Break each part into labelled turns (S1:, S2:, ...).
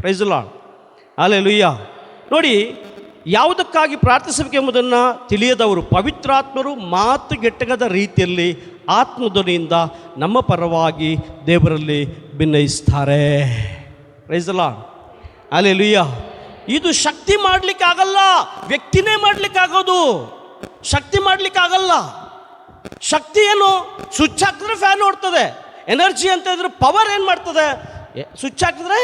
S1: Price the lord. Hallelujah. ನೋಡಿ, ಯಾವುದಕ್ಕಾಗಿ ಪ್ರಾರ್ಥಿಸಬೇಕೆಂಬುದನ್ನು ತಿಳಿಯದವರು ಪವಿತ್ರಾತ್ಮರು ಮಾತುಗೆಟ್ಟಗದ ರೀತಿಯಲ್ಲಿ ಆತ್ಮಧ್ವನಿಯಿಂದ ನಮ್ಮ ಪರವಾಗಿ ದೇವರಲ್ಲಿ ಭಿನ್ನಯಿಸ್ತಾರೆ. Praise the lord. ಹಲ್ಲೆಲೂಯಾ. ಇದು ಶಕ್ತಿ ಮಾಡಲಿಕ್ಕಾಗಲ್ಲ, ವ್ಯಕ್ತಿನೇ ಮಾಡಲಿಕ್ಕಾಗೋದು. ಶಕ್ತಿ ಮಾಡಲಿಕ್ಕಾಗಲ್ಲ. ಶಕ್ತಿ ಏನು? ಸ್ವಿಚ್ ಹಾಕಿದ್ರೆ ಫ್ಯಾನ್ ಓಡ್ತದೆ. ಎನರ್ಜಿ ಅಂತ ಇದ್ರೆ ಪವರ್ ಏನು ಮಾಡ್ತದೆ? ಸ್ವಿಚ್ ಹಾಕಿದ್ರೆ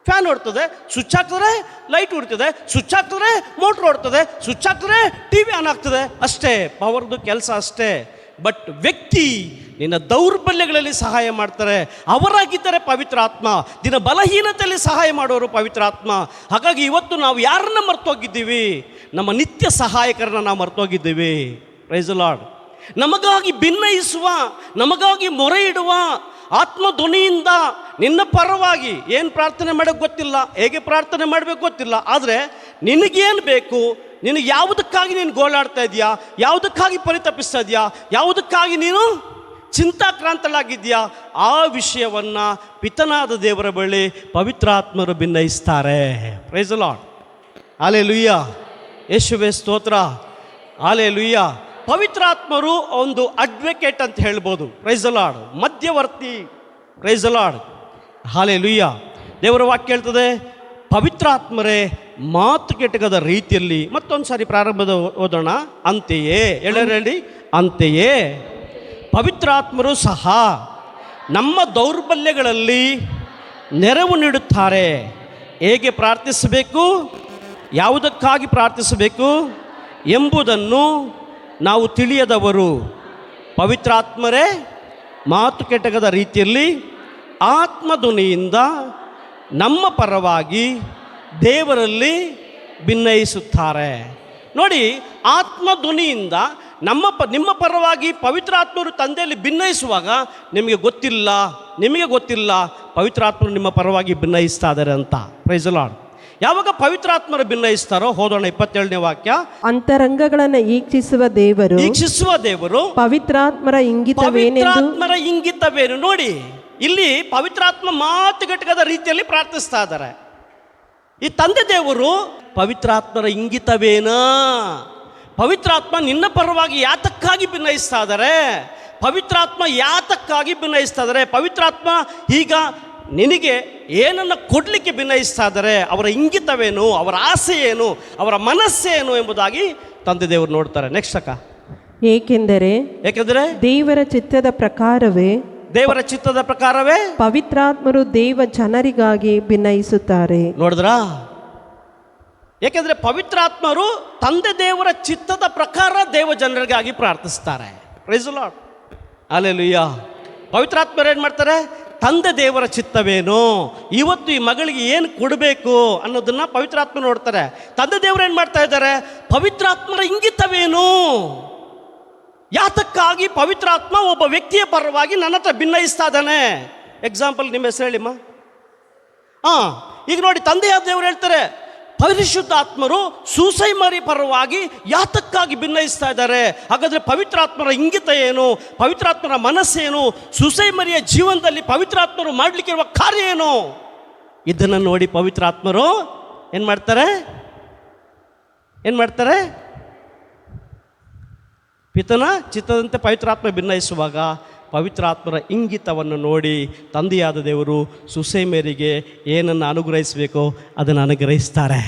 S1: ಫ್ಯಾನ್ ಓಡ್ತದೆ, ಸ್ವಿಚ್ ಹಾಕಿದ್ರೆ ಲೈಟ್ ಉಡ್ತದೆ, ಸ್ವಿಚ್ ಹಾಕಿದ್ರೆ ಮೋಟ್ರ್ ಓಡ್ತದೆ, ಸ್ವಿಚ್ ಹಾಕಿದ್ರೆ ಟಿ ವಿ ಆನ್ ಆಗ್ತದೆ. ಅಷ್ಟೇ ಪವರ್ದು ಕೆಲಸ ಅಷ್ಟೇ. ಬಟ್ ವ್ಯಕ್ತಿ ನಿನ್ನ ದೌರ್ಬಲ್ಯಗಳಲ್ಲಿ ಸಹಾಯ ಮಾಡ್ತಾರೆ, ಅವರಾಗಿದ್ದರೆ ಪವಿತ್ರಾತ್ಮ. ದಿನ ಬಲಹೀನತೆಯಲ್ಲಿ ಸಹಾಯ ಮಾಡೋರು ಪವಿತ್ರಾತ್ಮ. ಹಾಗಾಗಿ ಇವತ್ತು ನಾವು ಯಾರನ್ನ ಮರ್ತೋಗಿದ್ದೀವಿ? ನಮ್ಮ ನಿತ್ಯ ಸಹಾಯಕರನ್ನ ನಾವು ಮರ್ತೋಗಿದ್ದೀವಿ. Price the lord. ನಮಗಾಗಿ ಭಿನ್ನಯಿಸುವ, ನಮಗಾಗಿ ಮೊರೆ ಇಡುವ ಆತ್ಮಧ್ವನಿಯಿಂದ ನಿನ್ನ ಪರವಾಗಿ ಏನು ಪ್ರಾರ್ಥನೆ ಮಾಡೋಕ್ಕೆ ಗೊತ್ತಿಲ್ಲ, ಹೇಗೆ ಪ್ರಾರ್ಥನೆ ಮಾಡಬೇಕು ಗೊತ್ತಿಲ್ಲ, ಆದರೆ ನಿನಗೇನು ಬೇಕು, ನಿನಗೆ ಯಾವುದಕ್ಕಾಗಿ ನೀನು ಗೋಳಾಡ್ತಾ ಇದೆಯಾ, ಯಾವುದಕ್ಕಾಗಿ ಪರಿತಪಿಸ್ತಾ ಇದೆಯಾ, ಯಾವುದಕ್ಕಾಗಿ ನೀನು ಚಿಂತಾಕ್ರಾಂತಳಾಗಿದೆಯಾ, ಆ ವಿಷಯವನ್ನು ಪಿತನಾದ ದೇವರ ಬಳಿ ಪವಿತ್ರಾತ್ಮರು ಭಿನ್ನಯಿಸ್ತಾರೆ. Praise the lord. ಹಲ್ಲೆಲೂಯಾ. ಯೇಸುವೇ ಸ್ತೋತ್ರ. ಹಲ್ಲೆಲೂಯಾ. ಪವಿತ್ರಾತ್ಮರು ಒಂದು ಅಡ್ವೊಕೇಟ್ ಅಂತ ಹೇಳ್ಬೋದು. Praise the lord. ಮಧ್ಯವರ್ತಿ. Praise the lord. ಹಲ್ಲೆಲೂಯಾ. ದೇವರ ವಾಕ್ಯ ಹೇಳ್ತದೆ, ಪವಿತ್ರಾತ್ಮರೇ ಮಾತುಕೆಟ್ಟಗದ ರೀತಿಯಲ್ಲಿ. ಮತ್ತೊಂದು ಸಾರಿ ಪ್ರಾರಂಭದ ಓದೋಣ. ಅಂತೆಯೇ ಹೇಳಿ, ಅಂತೆಯೇ ಪವಿತ್ರಾತ್ಮರು ಸಹ ನಮ್ಮ ದೌರ್ಬಲ್ಯಗಳಲ್ಲಿ ನೆರವು ನೀಡುತ್ತಾರೆ. ಹೇಗೆ ಪ್ರಾರ್ಥಿಸಬೇಕು, ಯಾವುದಕ್ಕಾಗಿ ಪ್ರಾರ್ಥಿಸಬೇಕು ಎಂಬುದನ್ನು ನಾವು ತಿಳಿಯದವರು ಪವಿತ್ರಾತ್ಮರೇ ಮಾತುಕೆಟ್ಟಗದ ರೀತಿಯಲ್ಲಿ ಆತ್ಮಧ್ವನಿಯಿಂದ ನಮ್ಮ ಪರವಾಗಿ ದೇವರಲ್ಲಿ ಭಿನ್ನಯಿಸುತ್ತಾರೆ. ನೋಡಿ, ಆತ್ಮಧ್ವನಿಯಿಂದ ನಿಮ್ಮ ಪರವಾಗಿ ಪವಿತ್ರಾತ್ಮರು ತಂದೆಯಲ್ಲಿ ಭಿನ್ನಯಿಸುವಾಗ ನಿಮಗೆ ಗೊತ್ತಿಲ್ಲ ಪವಿತ್ರಾತ್ಮರು ನಿಮ್ಮ ಪರವಾಗಿ ಭಿನ್ನಯಿಸ್ತಾ ಇದ್ದಾರೆ ಅಂತ. Praise the Lord. ಯಾವಾಗ ಪವಿತ್ರಾತ್ಮರು ಭಿನ್ನಯಿಸ್ತಾರೋ, ಹೋದೋಣ 27ನೇ ವಾಕ್ಯ.
S2: ಅಂತರಂಗಗಳನ್ನು ಈಕ್ಷಿಸುವ ದೇವರು ಪವಿತ್ರಾತ್ಮರ
S1: ಇಂಗಿತವೇನು. ನೋಡಿ, ಇಲ್ಲಿ ಪವಿತ್ರಾತ್ಮ ಮಾತುಗಟ್ಟಗದ ರೀತಿಯಲ್ಲಿ ಪ್ರಾರ್ಥಿಸ್ತಾ ಇದ್ದಾರೆ. ಈ ತಂದೆ ದೇವರು ಪವಿತ್ರಾತ್ಮರ ಇಂಗಿತವೇನಾ? ಪವಿತ್ರಾತ್ಮ ನಿನ್ನ ಪರವಾಗಿ ಯಾತಕ್ಕಾಗಿ ಭಿನ್ನಯಿಸ್ತಾ ಇದ್ದಾರೆ? ಪವಿತ್ರಾತ್ಮ ಯಾತಕ್ಕಾಗಿ ಭಿನ್ನಯಿಸ್ತಾ ಇದ್ದಾರೆ? ಪವಿತ್ರಾತ್ಮ ಈಗ ನಿನಗೆ ಏನನ್ನು ಕೊಡಲಿಕ್ಕೆ ಭಿನ್ನಯಿಸ್ತಾ ಇದ್ದಾರೆ? ಅವರ ಇಂಗಿತವೇನು, ಅವರ ಆಸೆ ಏನು, ಅವರ ಮನಸ್ಸೇನು ಎಂಬುದಾಗಿ ತಂದೆ ದೇವರು ನೋಡ್ತಾರೆ. ನೆಕ್ಸ್ಟ್ ಅಕ್ಕ.
S2: ಏಕೆಂದರೆ ದೇವರ ಚಿತ್ತದ ಪ್ರಕಾರವೇ ಪವಿತ್ರಾತ್ಮರು ದೇವ ಜನರಿಗಾಗಿ ಭಿನ್ನಯಿಸುತ್ತಾರೆ. ನೋಡಿದ್ರಾ?
S1: ಏಕೆಂದರೆ ಪವಿತ್ರಾತ್ಮರು ತಂದೆ ದೇವರ ಚಿತ್ತದ ಪ್ರಕಾರ ದೇವ ಜನರಿಗಾಗಿ ಪ್ರಾರ್ಥಿಸ್ತಾರೆ. Praise the lord. ಹಲ್ಲೆಲೂಯಾ. ಪವಿತ್ರಾತ್ಮರು ಏನು ಮಾಡ್ತಾರೆ? ತಂದೆ ದೇವರ ಚಿತ್ತವೇನು, ಇವತ್ತು ಈ ಮಗಳಿಗೆ ಏನು ಕೊಡಬೇಕು ಅನ್ನೋದನ್ನ ಪವಿತ್ರಾತ್ಮ ನೋಡ್ತಾರೆ. ತಂದೆ ದೇವರು ಏನು ಮಾಡ್ತಾ ಇದ್ದಾರೆ? ಪವಿತ್ರಾತ್ಮರ ಇಂಗಿತವೇನು, ಯಾತಕ್ಕಾಗಿ ಪವಿತ್ರಾತ್ಮ ಒಬ್ಬ ವ್ಯಕ್ತಿಯ ಪರವಾಗಿ ನನ್ನ ಹತ್ರ ಭಿನ್ನಯಿಸ್ತಾ ಇದ್ದಾನೆ. ಎಕ್ಸಾಂಪಲ್ ನಿಮ್ಮ ಹೆಸರು ಹೇಳಿಮ್ಮ. ಈಗ ನೋಡಿ, ತಂದೆಯಾದ ದೇವರು ಹೇಳ್ತಾರೆ, ಪರಿಶುದ್ಧಾತ್ಮರು ಸೂಸೈ ಮರಿ ಪರವಾಗಿ ಯಾತಕ್ಕಾಗಿ ಭಿನ್ನಯಿಸ್ತಾ ಇದ್ದಾರೆ? ಹಾಗಾದರೆ ಪವಿತ್ರಾತ್ಮರ ಇಂಗಿತ ಏನು, ಪವಿತ್ರಾತ್ಮರ ಮನಸ್ಸೇನು, ಸೂಸೈ ಮರಿಯ ಜೀವನದಲ್ಲಿ ಪವಿತ್ರಾತ್ಮರು ಮಾಡಲಿಕ್ಕಿರುವ ಕಾರ್ಯ ಏನು? ಇದನ್ನು ನೋಡಿ ಪವಿತ್ರಾತ್ಮರು ಏನು ಮಾಡ್ತಾರೆ? ಪಿತನ ಚಿತ್ತದಂತೆ ಪವಿತ್ರಾತ್ಮ ಭಿನ್ನಯಿಸುವಾಗ ಪವಿತ್ರಾತ್ಮರ ಇಂಗಿತವನ್ನು ನೋಡಿ ತಂದೆಯಾದ ದೇವರು ಸೂಸೈ ಮೇರಿಗೆ ಏನನ್ನು ಅನುಗ್ರಹಿಸಬೇಕೋ ಅದನ್ನು ಅನುಗ್ರಹಿಸ್ತಾರೆ.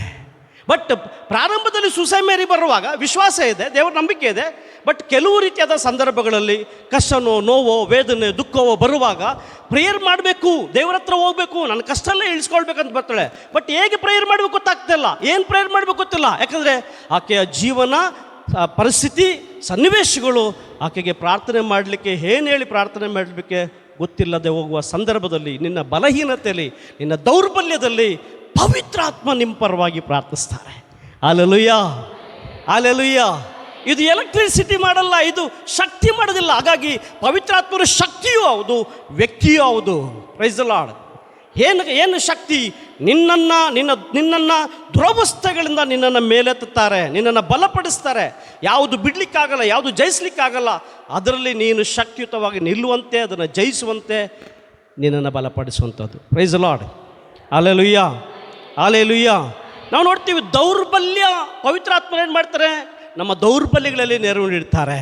S1: ಬಟ್ ಪ್ರಾರಂಭದಲ್ಲಿ ಸೂಸೈ ಮೇರಿ ಬರುವಾಗ ವಿಶ್ವಾಸ ಇದೆ, ದೇವರ ನಂಬಿಕೆ ಇದೆ. ಬಟ್ ಕೆಲವು ರೀತಿಯಾದ ಸಂದರ್ಭಗಳಲ್ಲಿ ಕಷ್ಟನೋ, ನೋವೋ, ವೇದನೆ, ದುಃಖವೋ ಬರುವಾಗ ಪ್ರೇಯರ್ ಮಾಡಬೇಕು, ದೇವರ ಹತ್ರ ಹೋಗಬೇಕು, ನನ್ನ ಕಷ್ಟಲ್ಲೇ ಇಳಿಸ್ಕೊಳ್ಬೇಕಂತ ಬರ್ತಾಳೆ. ಬಟ್ ಹೇಗೆ ಪ್ರೇಯರ್ ಮಾಡಬೇಕು ಗೊತ್ತಾಗ್ತಿಲ್ಲ, ಏನು ಪ್ರೇಯರ್ ಮಾಡಬೇಕು ಗೊತ್ತಿಲ್ಲ. ಯಾಕಂದರೆ ಆಕೆಯ ಜೀವನ ಪರಿಸ್ಥಿತಿ, ಸನ್ನಿವೇಶಗಳು ಆಕೆಗೆ ಪ್ರಾರ್ಥನೆ ಮಾಡಲಿಕ್ಕೆ, ಏನು ಹೇಳಿ ಪ್ರಾರ್ಥನೆ ಮಾಡಲಿಕ್ಕೆ ಗೊತ್ತಿಲ್ಲದೆ ಹೋಗುವ ಸಂದರ್ಭದಲ್ಲಿ, ನಿನ್ನ ಬಲಹೀನತೆಯಲ್ಲಿ, ನಿನ್ನ ದೌರ್ಬಲ್ಯದಲ್ಲಿ ಪವಿತ್ರಾತ್ಮ ನಿಮ್ಮ ಪರವಾಗಿ ಪ್ರಾರ್ಥಿಸ್ತಾರೆ. Hallelujah, hallelujah. ಇದು ಎಲೆಕ್ಟ್ರಿಸಿಟಿ ಮಾಡಲ್ಲ, ಇದು ಶಕ್ತಿ ಮಾಡೋದಿಲ್ಲ. ಹಾಗಾಗಿ ಪವಿತ್ರಾತ್ಮರ ಶಕ್ತಿಯೂ ಹೌದು, ವ್ಯಕ್ತಿಯೂ ಹೌದು. Praise the Lord. ಏನು ಶಕ್ತಿ? ನಿನ್ನನ್ನು ದುರವಸ್ಥೆಗಳಿಂದ ನಿನ್ನನ್ನು ಮೇಲೆತ್ತುತ್ತಾರೆ, ನಿನ್ನನ್ನು ಬಲಪಡಿಸ್ತಾರೆ. ಯಾವುದು ಬಿಡಲಿಕ್ಕಾಗಲ್ಲ, ಯಾವುದು ಜಯಿಸಲಿಕ್ಕಾಗಲ್ಲ, ಅದರಲ್ಲಿ ನೀನು ಶಕ್ತಿಯುತವಾಗಿ ನಿಲ್ಲುವಂತೆ, ಅದನ್ನು ಜಯಿಸುವಂತೆ ನಿನ್ನನ್ನು ಬಲಪಡಿಸುವಂಥದ್ದು. Praise the lord. Alleluia, alleluia. ನಾವು ನೋಡ್ತೀವಿ ದೌರ್ಬಲ್ಯ, ಪವಿತ್ರಾತ್ಮರು ಏನು ಮಾಡ್ತಾರೆ, ನಮ್ಮ ದೌರ್ಬಲ್ಯಗಳಲ್ಲಿ ನೆರವು ನೀಡ್ತಾರೆ.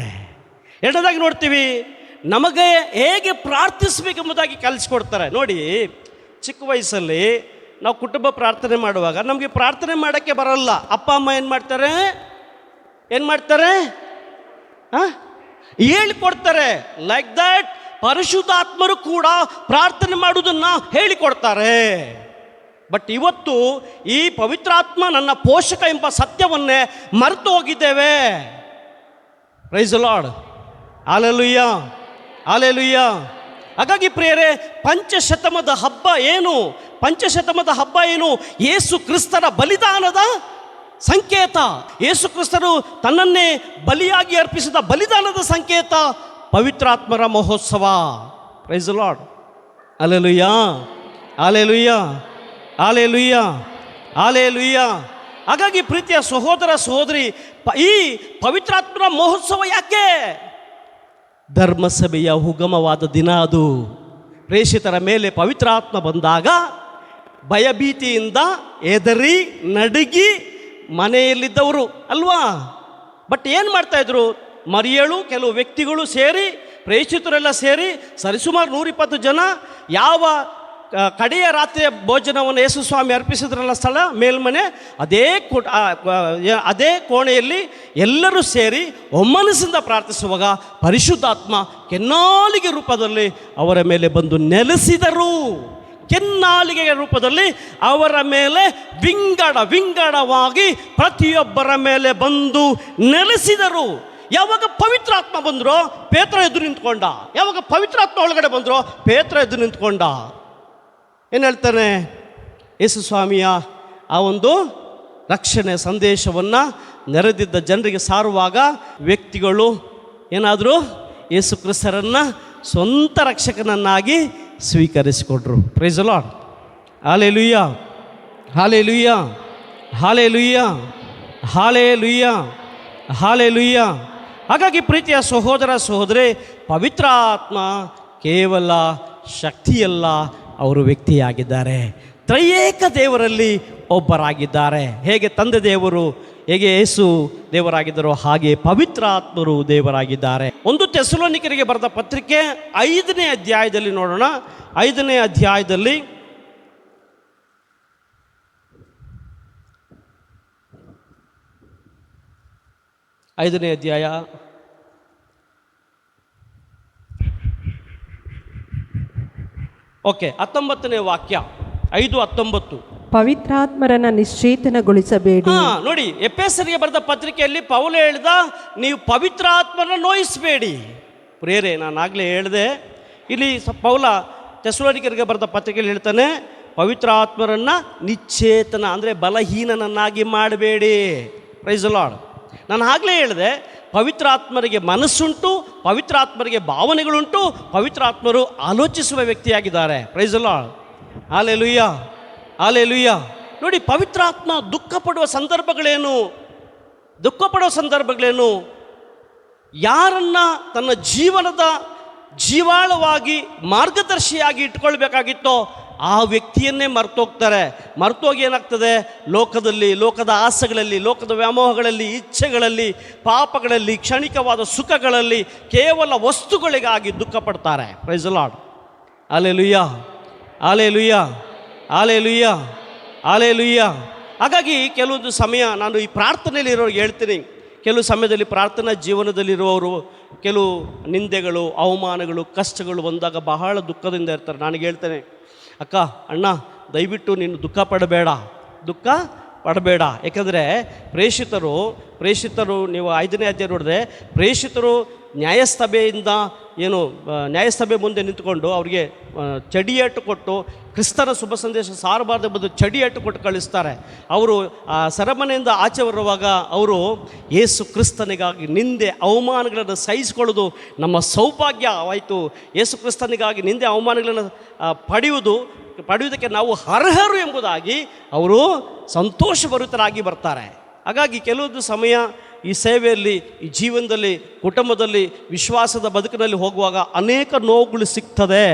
S1: ಎರಡನೇದಾಗಿ ನೋಡ್ತೀವಿ, ನಮಗೆ ಹೇಗೆ ಪ್ರಾರ್ಥಿಸಬೇಕೆಂಬುದಾಗಿ ಕಲಿಸ್ಕೊಡ್ತಾರೆ. ನೋಡಿ, ಚಿಕ್ಕ ವಯಸ್ಸಲ್ಲಿ ನಾವು ಕುಟುಂಬ ಪ್ರಾರ್ಥನೆ ಮಾಡುವಾಗ ನಮಗೆ ಪ್ರಾರ್ಥನೆ ಮಾಡೋಕ್ಕೆ ಬರಲ್ಲ. ಅಪ್ಪ ಅಮ್ಮ ಏನು ಮಾಡ್ತಾರೆ ಹೇಳಿಕೊಡ್ತಾರೆ. ಲೈಕ್ ದಟ್ ಪರಿಶುದ್ಧಾತ್ಮರು ಕೂಡ ಪ್ರಾರ್ಥನೆ ಮಾಡುವುದನ್ನು ಹೇಳಿಕೊಡ್ತಾರೆ. ಬಟ್ ಇವತ್ತು ಈ ಪವಿತ್ರಾತ್ಮ ನನ್ನ ಪೋಷಕ ಎಂಬ ಸತ್ಯವನ್ನೇ ಮರೆತು ಹೋಗಿದ್ದೇವೆ. Praise the lord, hallelujah, hallelujah. ಹಾಗಾಗಿ ಪ್ರಿಯರೇ, ಪಂಚಶತಮದ ಹಬ್ಬ ಏನು? ಪಂಚಶತಮದ ಹಬ್ಬ ಏನು? ಯೇಸು ಕ್ರಿಸ್ತನ ಬಲಿದಾನದ ಸಂಕೇತ. ಯೇಸು ಕ್ರಿಸ್ತನು ತನ್ನನ್ನೇ ಬಲಿಯಾಗಿ ಅರ್ಪಿಸಿದ ಬಲಿದಾನದ ಸಂಕೇತ ಪವಿತ್ರಾತ್ಮರ ಮಹೋತ್ಸವ. Praise the lord, hallelujah, hallelujah, hallelujah, hallelujah. ಹಾಗಾಗಿ ಪ್ರೀತಿಯ ಸಹೋದರ ಸಹೋದರಿ, ಈ ಪವಿತ್ರಾತ್ಮರ ಮಹೋತ್ಸವ ಯಾಕೆ? ಧರ್ಮಸಭೆಯ ಉಗಮವಾದ ದಿನ ಅದು. ಪ್ರೇಷಿತರ ಮೇಲೆ ಪವಿತ್ರಾತ್ಮ ಬಂದಾಗ ಭಯಭೀತಿಯಿಂದ ಎದರಿ ನಡುಗಿ ಮನೆಯಲ್ಲಿದ್ದವರು ಅಲ್ವಾ. ಬಟ್ ಏನು ಮಾಡ್ತಾಯಿದ್ರು? ಮರಿಯಳು, ಕೆಲವು ವ್ಯಕ್ತಿಗಳು ಸೇರಿ, ಪ್ರೇಷಿತರೆಲ್ಲ ಸೇರಿ ಸರಿಸುಮಾರು 120 ಜನ ಯಾವ ಕಡೆಯ ರಾತ್ರಿಯ ಭೋಜನವನ್ನು ಯೇಸು ಸ್ವಾಮಿ ಅರ್ಪಿಸಿದ್ರಲ್ಲ ಸ್ಥಳ ಮೇಲ್ಮನೆ, ಅದೇ ಕೋಣೆಯಲ್ಲಿ ಎಲ್ಲರೂ ಸೇರಿ ಒಮ್ಮನಸ್ಸಿಂದ ಪ್ರಾರ್ಥಿಸುವಾಗ ಪರಿಶುದ್ಧಾತ್ಮ ಕೆನ್ನಾಲಿಗೆ ರೂಪದಲ್ಲಿ ಅವರ ಮೇಲೆ ಬಂದು ನೆಲೆಸಿದರು. ಕೆನ್ನಾಲಿಗೆಯ ರೂಪದಲ್ಲಿ ಅವರ ಮೇಲೆ ವಿಂಗಡವಾಗಿ ಪ್ರತಿಯೊಬ್ಬರ ಮೇಲೆ ಬಂದು ನೆಲೆಸಿದರು. ಯಾವಾಗ ಪವಿತ್ರಾತ್ಮ ಬಂದರೋ ಪೇತ್ರ ಎದ್ದು ನಿಂತ್ಕೊಂಡ. ಯಾವಾಗ ಪವಿತ್ರಾತ್ಮ ಒಳಗಡೆ ಬಂದರೋ ಪೇತ್ರ ಎದ್ದು ನಿಂತ್ಕೊಂಡ. ಏನು ಹೇಳ್ತಾನೆ? ಯೇಸು ಸ್ವಾಮಿಯ ಆ ಒಂದು ರಕ್ಷಣೆ ಸಂದೇಶವನ್ನು ನೆರೆದಿದ್ದ ಜನರಿಗೆ ಸಾರುವಾಗ ವ್ಯಕ್ತಿಗಳು ಏನಾದರೂ ಯೇಸು ಕ್ರಿಸ್ತರನ್ನು ಸ್ವಂತ ರಕ್ಷಕನನ್ನಾಗಿ ಸ್ವೀಕರಿಸಿಕೊಂಡ್ರು. Praise the lord, hallelujah, hallelujah, hallelujah, hallelujah, hallelujah. ಹಾಗಾಗಿ ಪ್ರೀತಿಯ ಸಹೋದರ ಸಹೋದರಿ, ಪವಿತ್ರಾತ್ಮ ಕೇವಲ ಶಕ್ತಿಯಲ್ಲ, ಅವರು ವ್ಯಕ್ತಿಯಾಗಿದ್ದಾರೆ. ತ್ರಯೇಕ ದೇವರಲ್ಲಿ ಒಬ್ಬರಾಗಿದ್ದಾರೆ. ಹೇಗೆ ತಂದೆ ದೇವರು, ಹೇಗೆ ಯೇಸು ದೇವರಾಗಿದ್ದರೋ ಹಾಗೆ ಪವಿತ್ರಾತ್ಮರು ದೇವರಾಗಿದ್ದಾರೆ. 1 ಥೆಸಲೋನಿಕರಿಗೆ ಬರೆದ ಪತ್ರಿಕೆ 5ನೇ ಅಧ್ಯಾಯದಲ್ಲಿ ನೋಡೋಣ. 5ನೇ ಅಧ್ಯಾಯದಲ್ಲಿ 5ನೇ ಅಧ್ಯಾಯ 19ನೇ ವಾಕ್ಯ, 5:19.
S2: ಪವಿತ್ರಾತ್ಮರನ್ನ ನಿಶ್ಚೇತನಗೊಳಿಸಬೇಡಿ.
S1: ನೋಡಿ, ಎಫೆಸರಿಗೆ ಬರೆದ ಪತ್ರಿಕೆಯಲ್ಲಿ ಪೌಲ ಹೇಳ್ದ, ನೀವು ಪವಿತ್ರಾತ್ಮರನ್ನ ನೋಯಿಸಬೇಡಿ. ಪ್ರಿಯರೇ, ನಾನು ಆಗಲೇ ಹೇಳಿದೆ, ಇಲ್ಲಿ ಪೌಲ ಥೆಸಲೋನಿಕರಿಗೆ ಬರೆದ ಪತ್ರಿಕೆಯಲ್ಲಿ ಹೇಳ್ತಾನೆ, ಪವಿತ್ರಾತ್ಮರನ್ನ ನಿಶ್ಚೇತನ ಅಂದರೆ ಬಲಹೀನನನ್ನಾಗಿ ಮಾಡಬೇಡಿ. Praise the lord. ನಾನು ಆಗಲೇ ಹೇಳಿದೆ, ಪವಿತ್ರಾತ್ಮರಿಗೆ ಮನಸ್ಸುಂಟು, ಪವಿತ್ರಾತ್ಮರಿಗೆ ಭಾವನೆಗಳುಂಟು, ಪವಿತ್ರಾತ್ಮರು ಆಲೋಚಿಸುವ ವ್ಯಕ್ತಿಯಾಗಿದ್ದಾರೆ. Praise the lord, hallelujah, hallelujah. ನೋಡಿ, ಪವಿತ್ರಾತ್ಮ ದುಃಖ ಪಡುವ ಸಂದರ್ಭಗಳೇನು? ಯಾರನ್ನ ತನ್ನ ಜೀವನದ ಜೀವಾಳವಾಗಿ ಮಾರ್ಗದರ್ಶಿಯಾಗಿ ಇಟ್ಕೊಳ್ಬೇಕಾಗಿತ್ತೋ ಆ ವ್ಯಕ್ತಿಯನ್ನೇ ಮರ್ತೋಗ್ತಾರೆ. ಮರ್ತೋಗಿ ಏನಾಗ್ತದೆ? ಲೋಕದ ಆಸೆಗಳಲ್ಲಿ, ಲೋಕದ ವ್ಯಾಮೋಹಗಳಲ್ಲಿ, ಇಚ್ಛೆಗಳಲ್ಲಿ, ಪಾಪಗಳಲ್ಲಿ, ಕ್ಷಣಿಕವಾದ ಸುಖಗಳಲ್ಲಿ, ಕೇವಲ ವಸ್ತುಗಳಿಗಾಗಿ ದುಃಖ ಪಡ್ತಾರೆ. Praise the lord, hallelujah, hallelujah, hallelujah, hallelujah. ಹಾಗಾಗಿ ಕೆಲವೊಂದು ಸಮಯ ನಾನು ಈ ಪ್ರಾರ್ಥನೆಯಲ್ಲಿ ಇರೋರಿಗೆ ಹೇಳ್ತೀನಿ, ಕೆಲವು ಸಮಯದಲ್ಲಿ ಪ್ರಾರ್ಥನಾ ಜೀವನದಲ್ಲಿರುವವರು ಕೆಲವು ನಿಂದೆಗಳು, ಅವಮಾನಗಳು, ಕಷ್ಟಗಳು ಬಂದಾಗ ಬಹಳ ದುಃಖದಿಂದ ಇರ್ತಾರೆ. ನನಗೆ ಹೇಳ್ತೇನೆ, ಅಕ್ಕ, ಅಣ್ಣ, ದಯವಿಟ್ಟು ನೀನು ದುಃಖ ಪಡಬೇಡ. ಯಾಕಂದರೆ ಪ್ರೇಷಿತರು ನೀವು 5ನೇ ಅಧ್ಯಾಯ ನೋಡಿದ್ರೆ, ಪ್ರೇಷಿತರು ನ್ಯಾಯಸಭೆ ಮುಂದೆ ನಿಂತುಕೊಂಡು ಅವರಿಗೆ ಚಡಿಯೇಟು ಕೊಟ್ಟು ಕ್ರಿಸ್ತನ ಶುಭ ಸಂದೇಶ ಸಾರಬಾರ್ದು ಬಂದು ಚಡಿಯೇಟು ಕೊಟ್ಟು ಕಳಿಸ್ತಾರೆ. ಅವರು ಆ ಸೆರೆಮನೆಯಿಂದ ಆಚೆ ಬರುವಾಗ ಅವರು ಯೇಸು ಕ್ರಿಸ್ತನಿಗಾಗಿ ನಿಂದೆ ಅವಮಾನಗಳನ್ನು ಸಹಿಸಿಕೊಳ್ಳೋದು ನಮ್ಮ ಸೌಭಾಗ್ಯವಾಯಿತು. ಯೇಸು ಕ್ರಿಸ್ತನಿಗಾಗಿ ನಿಂದೆ ಅವಮಾನಗಳನ್ನು ಪಡೆಯುವುದಕ್ಕೆ ನಾವು ಅರ್ಹರು ಎಂಬುದಾಗಿ ಅವರು ಸಂತೋಷಭರಿತರಾಗಿ ಬರ್ತಾರೆ. ಹಾಗಾಗಿ ಕೆಲವೊಂದು ಸಮಯ ಈ ಸೇವೆಯಲ್ಲಿ, ಈ ಜೀವನದಲ್ಲಿ, ಕುಟುಂಬದಲ್ಲಿ, ವಿಶ್ವಾಸದ ಬದುಕಿನಲ್ಲಿ ಹೋಗುವಾಗ ಅನೇಕ ನೋವುಗಳು ಸಿಗ್ತದೆ.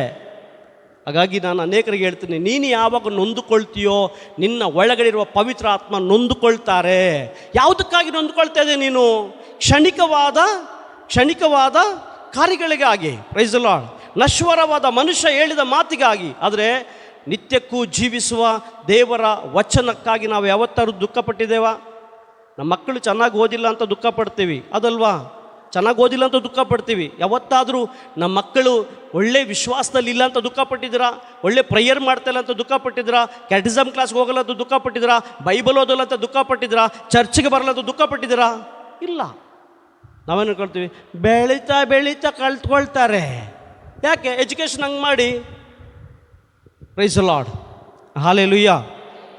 S1: ಹಾಗಾಗಿ ನಾನು ಅನೇಕರಿಗೆ ಹೇಳ್ತೀನಿ, ನೀನು ಯಾವಾಗ ನೊಂದುಕೊಳ್ತೀಯೋ ನಿನ್ನ ಒಳಗಡೆ ಇರುವ ಪವಿತ್ರ ಆತ್ಮ ನೊಂದುಕೊಳ್ತಾರೆ. ಯಾವುದಕ್ಕಾಗಿ ನೊಂದುಕೊಳ್ತಾ ಇದೆ ನೀನು? ಕ್ಷಣಿಕವಾದ ಕಾರ್ಯಗಳಿಗಾಗಿ, ಪ್ರೈಸ್ ದಿ ಲಾರ್ಡ್, ನಶ್ವರವಾದ ಮನುಷ್ಯ ಹೇಳಿದ ಮಾತಿಗಾಗಿ. ಆದರೆ ನಿತ್ಯಕ್ಕೂ ಜೀವಿಸುವ ದೇವರ ವಚನಕ್ಕಾಗಿ ನಾವು ಯಾವತ್ತಾದ್ರೂ ದುಃಖಪಟ್ಟಿದ್ದೇವಾ? ನಮ್ಮ ಮಕ್ಕಳು ಚೆನ್ನಾಗಿ ಓದಿಲ್ಲ ಅಂತ ದುಃಖ ಪಡ್ತೀವಿ, ಅದಲ್ವಾ? ಚೆನ್ನಾಗಿ ಓದಿಲ್ಲ ಅಂತ ದುಃಖ ಪಡ್ತೀವಿ. ಯಾವತ್ತಾದರೂ ನಮ್ಮ ಮಕ್ಕಳು ಒಳ್ಳೆ ವಿಶ್ವಾಸದಲ್ಲಿ ಇಲ್ಲ ಅಂತ ದುಃಖ ಪಟ್ಟಿದ್ದೀರಾ? ಒಳ್ಳೆ ಪ್ರೇಯರ್ ಮಾಡ್ತಾಯಿಲ್ಲ ಅಂತ ದುಃಖ ಪಟ್ಟಿದ್ದೀರಾ? ಕ್ಯಾಟಿಸಮ್ ಕ್ಲಾಸ್ಗೆ ಹೋಗಲ್ಲ ಅಂತ ದುಃಖ ಪಟ್ಟಿದ್ದೀರಾ? ಬೈಬಲ್ ಓದಲ್ಲ ಅಂತ ದುಃಖ ಪಟ್ಟಿದ್ದೀರಾ? ಚರ್ಚ್ಗೆ ಬರಲ್ಲ ಅಂತ ದುಃಖ ಪಟ್ಟಿದ್ದೀರಾ? ಇಲ್ಲ. ನಾವೇನು ಅನ್ಕೊಳ್ತೀವಿ, ಬೆಳೀತಾ ಕಲ್ತ್ಕೊಳ್ತಾರೆ. ಯಾಕೆ? ಎಜುಕೇಷನ್ ಹಂಗೆ ಮಾಡಿ. Praise the lord, hallelujah.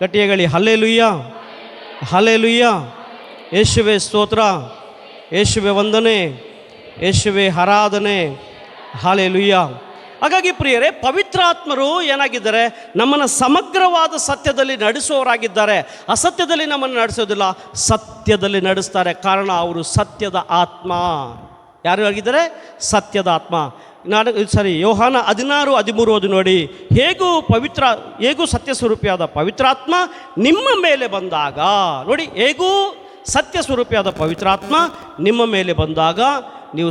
S1: ಗಟ್ಟಿಯಾಗಲಿ ಹಲ್ಲೆಲೂಯ, ಹಲ್ಲೆಲೂಯ. ಯೇಸುವೇ ಸ್ತೋತ್ರ, ಯೇಸುವೇ ವಂದನೆ, ಯೇಸುವೇ ಆರಾಧನೆ, ಹಲ್ಲೆಲೂಯ. ಹಾಗಾಗಿ ಪ್ರಿಯರೇ, ಪವಿತ್ರಾತ್ಮರು ಏನಾಗಿದ್ದಾರೆ? ನಮ್ಮನ್ನು ಸಮಗ್ರವಾದ ಸತ್ಯದಲ್ಲಿ ನಡೆಸುವವರಾಗಿದ್ದಾರೆ. ಅಸತ್ಯದಲ್ಲಿ ನಮ್ಮನ್ನು ನಡೆಸೋದಿಲ್ಲ, ಸತ್ಯದಲ್ಲಿ ನಡೆಸ್ತಾರೆ. ಕಾರಣ ಅವರು ಸತ್ಯದ ಆತ್ಮ. ಯಾರು ಆಗಿದ್ದಾರೆ? ಸತ್ಯದ ಆತ್ಮ. ಯೋಹಾನ 16:13 ಓದಿ ನೋಡಿ. ಹೇಗೂ ಸತ್ಯ ಸ್ವರೂಪಿಯಾದ ಪವಿತ್ರಾತ್ಮ ನಿಮ್ಮ ಮೇಲೆ ಬಂದಾಗ, ನೋಡಿ, ಹೇಗೂ ಸತ್ಯ ಸ್ವರೂಪಿಯಾದ ಪವಿತ್ರಾತ್ಮ ನಿಮ್ಮ ಮೇಲೆ ಬಂದಾಗ ನೀವು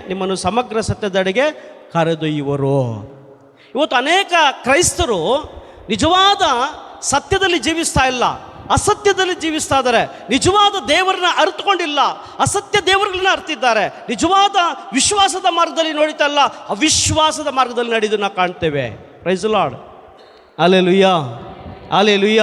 S1: ನಿಮ್ಮನ್ನು ಸಮಗ್ರ ಸತ್ಯದೆಡೆಗೆ ಕರೆದೊಯ್ಯುವರು. ಇವತ್ತು ಅನೇಕ ಕ್ರೈಸ್ತರು ನಿಜವಾದ ಸತ್ಯದಲ್ಲಿ ಜೀವಿಸ್ತಾ ಇಲ್ಲ, ಅಸತ್ಯದಲ್ಲಿ ಜೀವಿಸ್ತಾ ಇದ್ದಾರೆ. ನಿಜವಾದ ದೇವರನ್ನ ಅರ್ಥಕೊಂಡಿಲ್ಲ, ಅಸತ್ಯ ದೇವರುಗಳನ್ನ ಅರ್ತಿದ್ದಾರೆ. ನಿಜವಾದ ವಿಶ್ವಾಸದ ಮಾರ್ಗದಲ್ಲಿ ನೋಡಿತಾ ಇಲ್ಲ, ಅವಿಶ್ವಾಸದ ಮಾರ್ಗದಲ್ಲಿ ನಡೆಯೋದನ್ನ ಕಾಣ್ತೇವೆ. Praise the lord, hallelujah, hallelujah.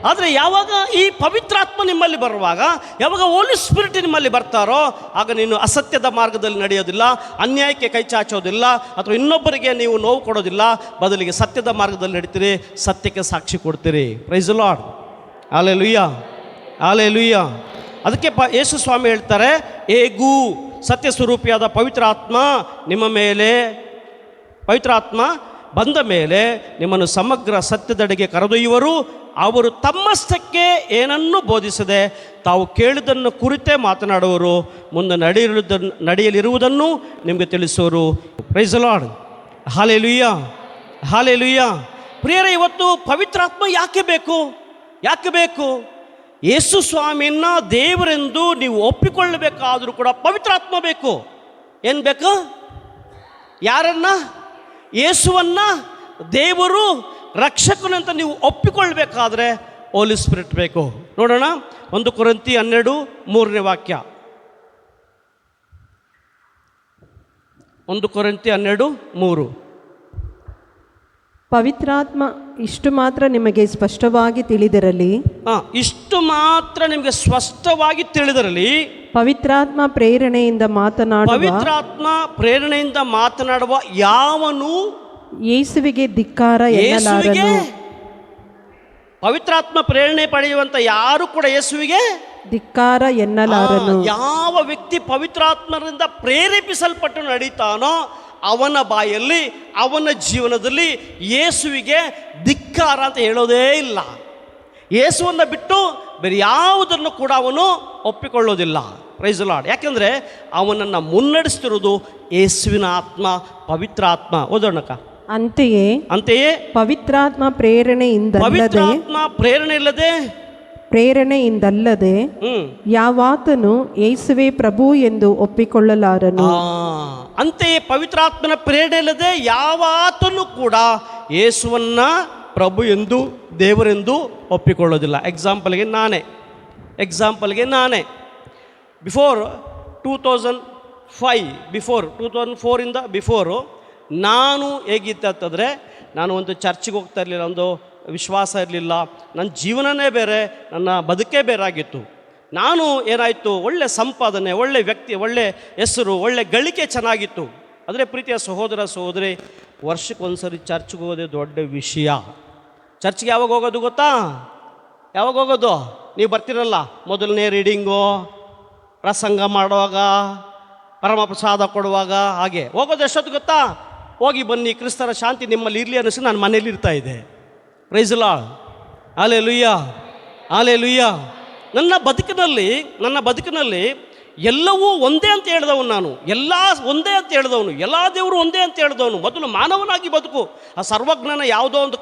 S1: ಆದರೆ ಯಾವಾಗ ಈ ಪವಿತ್ರಾತ್ಮ ನಿಮ್ಮಲ್ಲಿ ಬರುವಾಗ, ಯಾವಾಗ ಹೋಲಿ ಸ್ಪಿರಿಟ್ ನಿಮ್ಮಲ್ಲಿ ಬರ್ತಾರೋ, ಆಗ ನೀನು ಅಸತ್ಯದ ಮಾರ್ಗದಲ್ಲಿ ನಡೆಯೋದಿಲ್ಲ, ಅನ್ಯಾಯಕ್ಕೆ ಕೈ ಚಾಚೋದಿಲ್ಲ, ಅಥವಾ ಇನ್ನೊಬ್ಬರಿಗೆ ನೀವು ನೋವು ಕೊಡೋದಿಲ್ಲ. ಬದಲಿಗೆ ಸತ್ಯದ ಮಾರ್ಗದಲ್ಲಿ ನಡೀತೀರಿ, ಸತ್ಯಕ್ಕೆ ಸಾಕ್ಷಿ ಕೊಡ್ತೀರಿ. Praise the lord, hallelujah, hallelujah. ಅದಕ್ಕೆ ಯೇಸು ಸ್ವಾಮಿ ಹೇಳ್ತಾರೆ, ಹೇಗೂ ಸತ್ಯ ಸ್ವರೂಪಿಯಾದ ಪವಿತ್ರಾತ್ಮ ಬಂದ ಮೇಲೆ ನಿಮ್ಮನ್ನು ಸಮಗ್ರ ಸತ್ಯದೆಡೆಗೆ ಕರೆದೊಯ್ಯುವರು. ಅವರು ತಮ್ಮಷ್ಟಕ್ಕೆ ಏನನ್ನೂ ಬೋಧಿಸದೆ ತಾವು ಕೇಳಿದ್ದನ್ನು ಕುರಿತೇ ಮಾತನಾಡುವರು. ಮುಂದೆ ನಡೆಯಲಿರುವುದನ್ನು ನಿಮಗೆ ತಿಳಿಸುವರು. Praise the lord, hallelujah, hallelujah. ಪ್ರಿಯರೇ, ಇವತ್ತು ಪವಿತ್ರಾತ್ಮ ಯಾಕೆ ಬೇಕು? ಯೇಸು ಸ್ವಾಮಿಯನ್ನ ದೇವರೆಂದು ನೀವು ಒಪ್ಪಿಕೊಳ್ಳಬೇಕಾದರೂ ಕೂಡ ಪವಿತ್ರಾತ್ಮ ಬೇಕು. ಏನು ಬೇಕು? ಯಾರನ್ನ? ಯೇಸುವನ್ನ ದೇವರು ರಕ್ಷಕನಂತ ನೀವು ಒಪ್ಪಿಕೊಳ್ಬೇಕಾದ್ರೆ ಹೋಲಿ ಸ್ಪಿರಿಟ್ ಬೇಕು. ನೋಡೋಣ, 1 ಕೊರಿಂಥಿ 12:3 ವಾಕ್ಯ. 1 ಕೊರಿಂಥಿ 12:3.
S2: ಪವಿತ್ರಾತ್ಮ ಇಷ್ಟು ಮಾತ್ರ ನಿಮಗೆ ಸ್ಪಷ್ಟವಾಗಿ ತಿಳಿದಿರಲಿ.
S1: ಇಷ್ಟು ಮಾತ್ರ ನಿಮಗೆ ಸ್ಪಷ್ಟವಾಗಿ ತಿಳಿದಿರಲಿ.
S2: ಪವಿತ್ರಾತ್ಮ ಪ್ರೇರಣೆಯಿಂದ
S1: ಮಾತನಾಡುವ ಯಾವನು
S2: ಯೇಸುವಿಗೆ ಧಿಕ್ಕಾರ ಎನ್ನಲಾರನು.
S1: ಪವಿತ್ರಾತ್ಮ ಪ್ರೇರಣೆ ಪಡೆಯುವಂತ ಯಾರು ಕೂಡ ಯೇಸುವಿಗೆ
S2: ಧಿಕ್ಕಾರ ಎನ್ನಲಾರನು.
S1: ಯಾವ ವ್ಯಕ್ತಿ ಪವಿತ್ರಾತ್ಮರಿಂದ ಪ್ರೇರೇಪಿಸಲ್ಪಟ್ಟು ನಡೀತಾನೋ ಅವನ ಬಾಯಲ್ಲಿ, ಅವನ ಜೀವನದಲ್ಲಿ ಯೇಸುವಿಗೆ ಧಿಕ್ಕಾರ ಅಂತ ಹೇಳೋದೇ ಇಲ್ಲ. ಯೇಸುವನ್ನು ಬಿಟ್ಟು ಬೇರೆ ಯಾವುದನ್ನು ಕೂಡ ಅವನು ಒಪ್ಪಿಕೊಳ್ಳೋದಿಲ್ಲ. Price the lord. ಯಾಕೆಂದರೆ ಅವನನ್ನು ಮುನ್ನಡೆಸ್ತಿರೋದು ಯೇಸುವಿನ ಆತ್ಮ, ಪವಿತ್ರ ಆತ್ಮ. ಓದೋಣಕ್ಕ. ಅಂತೆಯೇ
S2: ಪವಿತ್ರಾತ್ಮ ಪ್ರೇರಣೆಯಿಂದಲ್ಲದೆ ಯಾವಾತನು ಯೇಸುವೇ ಪ್ರಭು ಎಂದು ಒಪ್ಪಿಕೊಳ್ಳಲಾರನು.
S1: ಅಂತೆಯೇ ಪವಿತ್ರಾತ್ಮನ ಪ್ರೇರಣೆ ಇಲ್ಲದೆ ಯಾವಾತನು ಕೂಡ ಯೇಸುವನ್ನ ಪ್ರಭು ಎಂದು, ದೇವರೆಂದು ಒಪ್ಪಿಕೊಳ್ಳೋದಿಲ್ಲ. ಎಕ್ಸಾಂಪಲ್ಗೆ ನಾನೇ ಬಿಫೋರ್ 2004 ಬಿಫೋರು ನಾನು ಹೇಗಿತ್ತಂತಂದರೆ, ನಾನು ಒಂದು ಚರ್ಚಿಗೆ ಹೋಗ್ತಾ ಇರಲಿಲ್ಲ, ಒಂದು ವಿಶ್ವಾಸ ಇರಲಿಲ್ಲ, ನನ್ನ ಜೀವನನೇ ಬೇರೆ, ನನ್ನ ಬದುಕೇ ಬೇರೆ ಆಗಿತ್ತು. ನಾನು ಏನಾಯಿತು, ಒಳ್ಳೆ ಸಂಪಾದನೆ, ಒಳ್ಳೆ ವ್ಯಕ್ತಿ, ಒಳ್ಳೆ ಹೆಸರು, ಒಳ್ಳೆ ಗಳಿಕೆ ಚೆನ್ನಾಗಿತ್ತು. ಆದರೆ ಪ್ರೀತಿಯ ಸಹೋದರ ಸಹೋದರಿ, ವರ್ಷಕ್ಕೊಂದ್ಸರಿ ಚರ್ಚ್ಗೆ ಹೋಗೋದೇ ದೊಡ್ಡ ವಿಷಯ. ಚರ್ಚ್ಗೆ ಯಾವಾಗ ಹೋಗೋದು ಗೊತ್ತಾ? ಯಾವಾಗ ಹೋಗೋದು? ನೀವು ಬರ್ತಿರಲ್ಲ, ಮೊದಲನೇ ರೀಡಿಂಗು, ಪ್ರಸಂಗ ಮಾಡುವಾಗ, ಪರಮಪ್ರಸಾದ ಕೊಡುವಾಗ, ಹಾಗೆ ಹೋಗೋದು ಎಷ್ಟೊತ್ತು ಗೊತ್ತಾ? ಹೋಗಿ ಬನ್ನಿ, ಕ್ರಿಸ್ತರ ಶಾಂತಿ ನಿಮ್ಮಲ್ಲಿ ಇರಲಿ ಅನ್ನಿಸಿ ನಾನು ಮನೇಲಿ ಇರ್ತಾ ಇದ್ದೆ. Praise the lord, hallelujah, hallelujah. ನನ್ನ ಬದುಕಿನಲ್ಲಿ ಎಲ್ಲವೂ ಒಂದೇ ಅಂತ ಹೇಳಿದವನು ನಾನು, ಎಲ್ಲ ಒಂದೇ ಅಂತ ಹೇಳಿದವನು, ಎಲ್ಲ ದೇವರು ಒಂದೇ ಅಂತ ಹೇಳಿದವನು. ಮೊದಲು ಮಾನವನಾಗಿ ಬದುಕು. ಆ ಸರ್ವಜ್ಞನ ಯಾವುದೋ ಒಂದು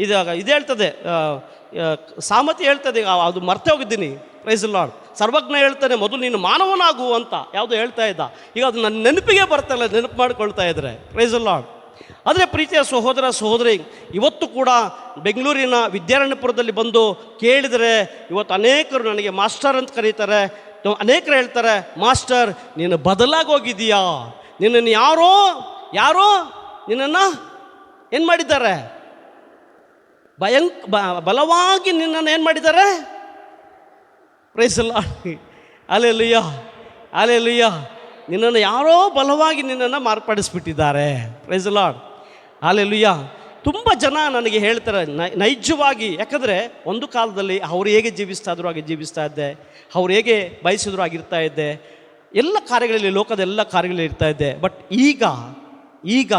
S1: ಇದು ಹೇಳ್ತದೆ, ಸಾಮತಿ ಹೇಳ್ತದೆ, ಅದು ಮರ್ತೆ ಹೋಗಿದ್ದೀನಿ. Price lord. ಸರ್ವಜ್ಞ ಹೇಳ್ತಾನೆ ಮೊದಲು ನೀನು ಮಾನವನಾಗು ಅಂತ ಯಾವುದೋ ಹೇಳ್ತಾ ಇದ್ದ. ಈಗ ಅದು ನನ್ನ ನೆನಪಿಗೆ ಬರ್ತಲ್ಲ, ನೆನಪು ಮಾಡ್ಕೊಳ್ತಾ ಇದ್ದಾರೆ. Praise Lord. ಆದರೆ ಪ್ರೀತಿಯ ಸಹೋದರ ಸಹೋದರಿ, ಇವತ್ತು ಕೂಡ ಬೆಂಗಳೂರಿನ ವಿದ್ಯಾರಣ್ಯಪುರದಲ್ಲಿ ಬಂದು ಕೇಳಿದರೆ ಇವತ್ತು ಅನೇಕರು ನನಗೆ ಮಾಸ್ಟರ್ ಅಂತ ಕರೀತಾರೆ. ಅನೇಕರು ಹೇಳ್ತಾರೆ, ಮಾಸ್ಟರ್ ನೀನು ಬದಲಾಗಿ ಹೋಗಿದ್ದೀಯಾ, ನಿನ್ನನ್ನು ಯಾರೋ ನಿನ್ನನ್ನು ಏನು ಮಾಡಿದ್ದಾರೆ, ಬಲವಾಗಿ ನಿನ್ನನ್ನು ಏನು ಮಾಡಿದ್ದಾರೆ. Praise Lord. Hallelujah, hallelujah. ನಿನ್ನನ್ನು ಯಾರೋ ಬಲವಾಗಿ ನಿನ್ನನ್ನು ಮಾರ್ಪಡಿಸ್ಬಿಟ್ಟಿದ್ದಾರೆ. Price Lord. ಹಲ್ಲೆಲೂಯಾ. ತುಂಬ ಜನ ನನಗೆ ಹೇಳ್ತಾರೆ ನೈಜವಾಗಿ, ಯಾಕಂದರೆ ಒಂದು ಕಾಲದಲ್ಲಿ ಅವ್ರು ಹೇಗೆ ಜೀವಿಸ್ತಾ ಇದ್ರು ಹಾಗೆ ಜೀವಿಸ್ತಾ ಇದ್ದೆ, ಅವ್ರು ಹೇಗೆ ಬಯಸಿದ್ರು ಆಗಿರ್ತಾ ಇದ್ದೆ, ಎಲ್ಲ ಕಾರ್ಯಗಳಲ್ಲಿ, ಲೋಕದ ಎಲ್ಲ ಕಾರ್ಯಗಳಲ್ಲಿ ಇರ್ತಾ ಇದ್ದೆ. ಬಟ್ ಈಗ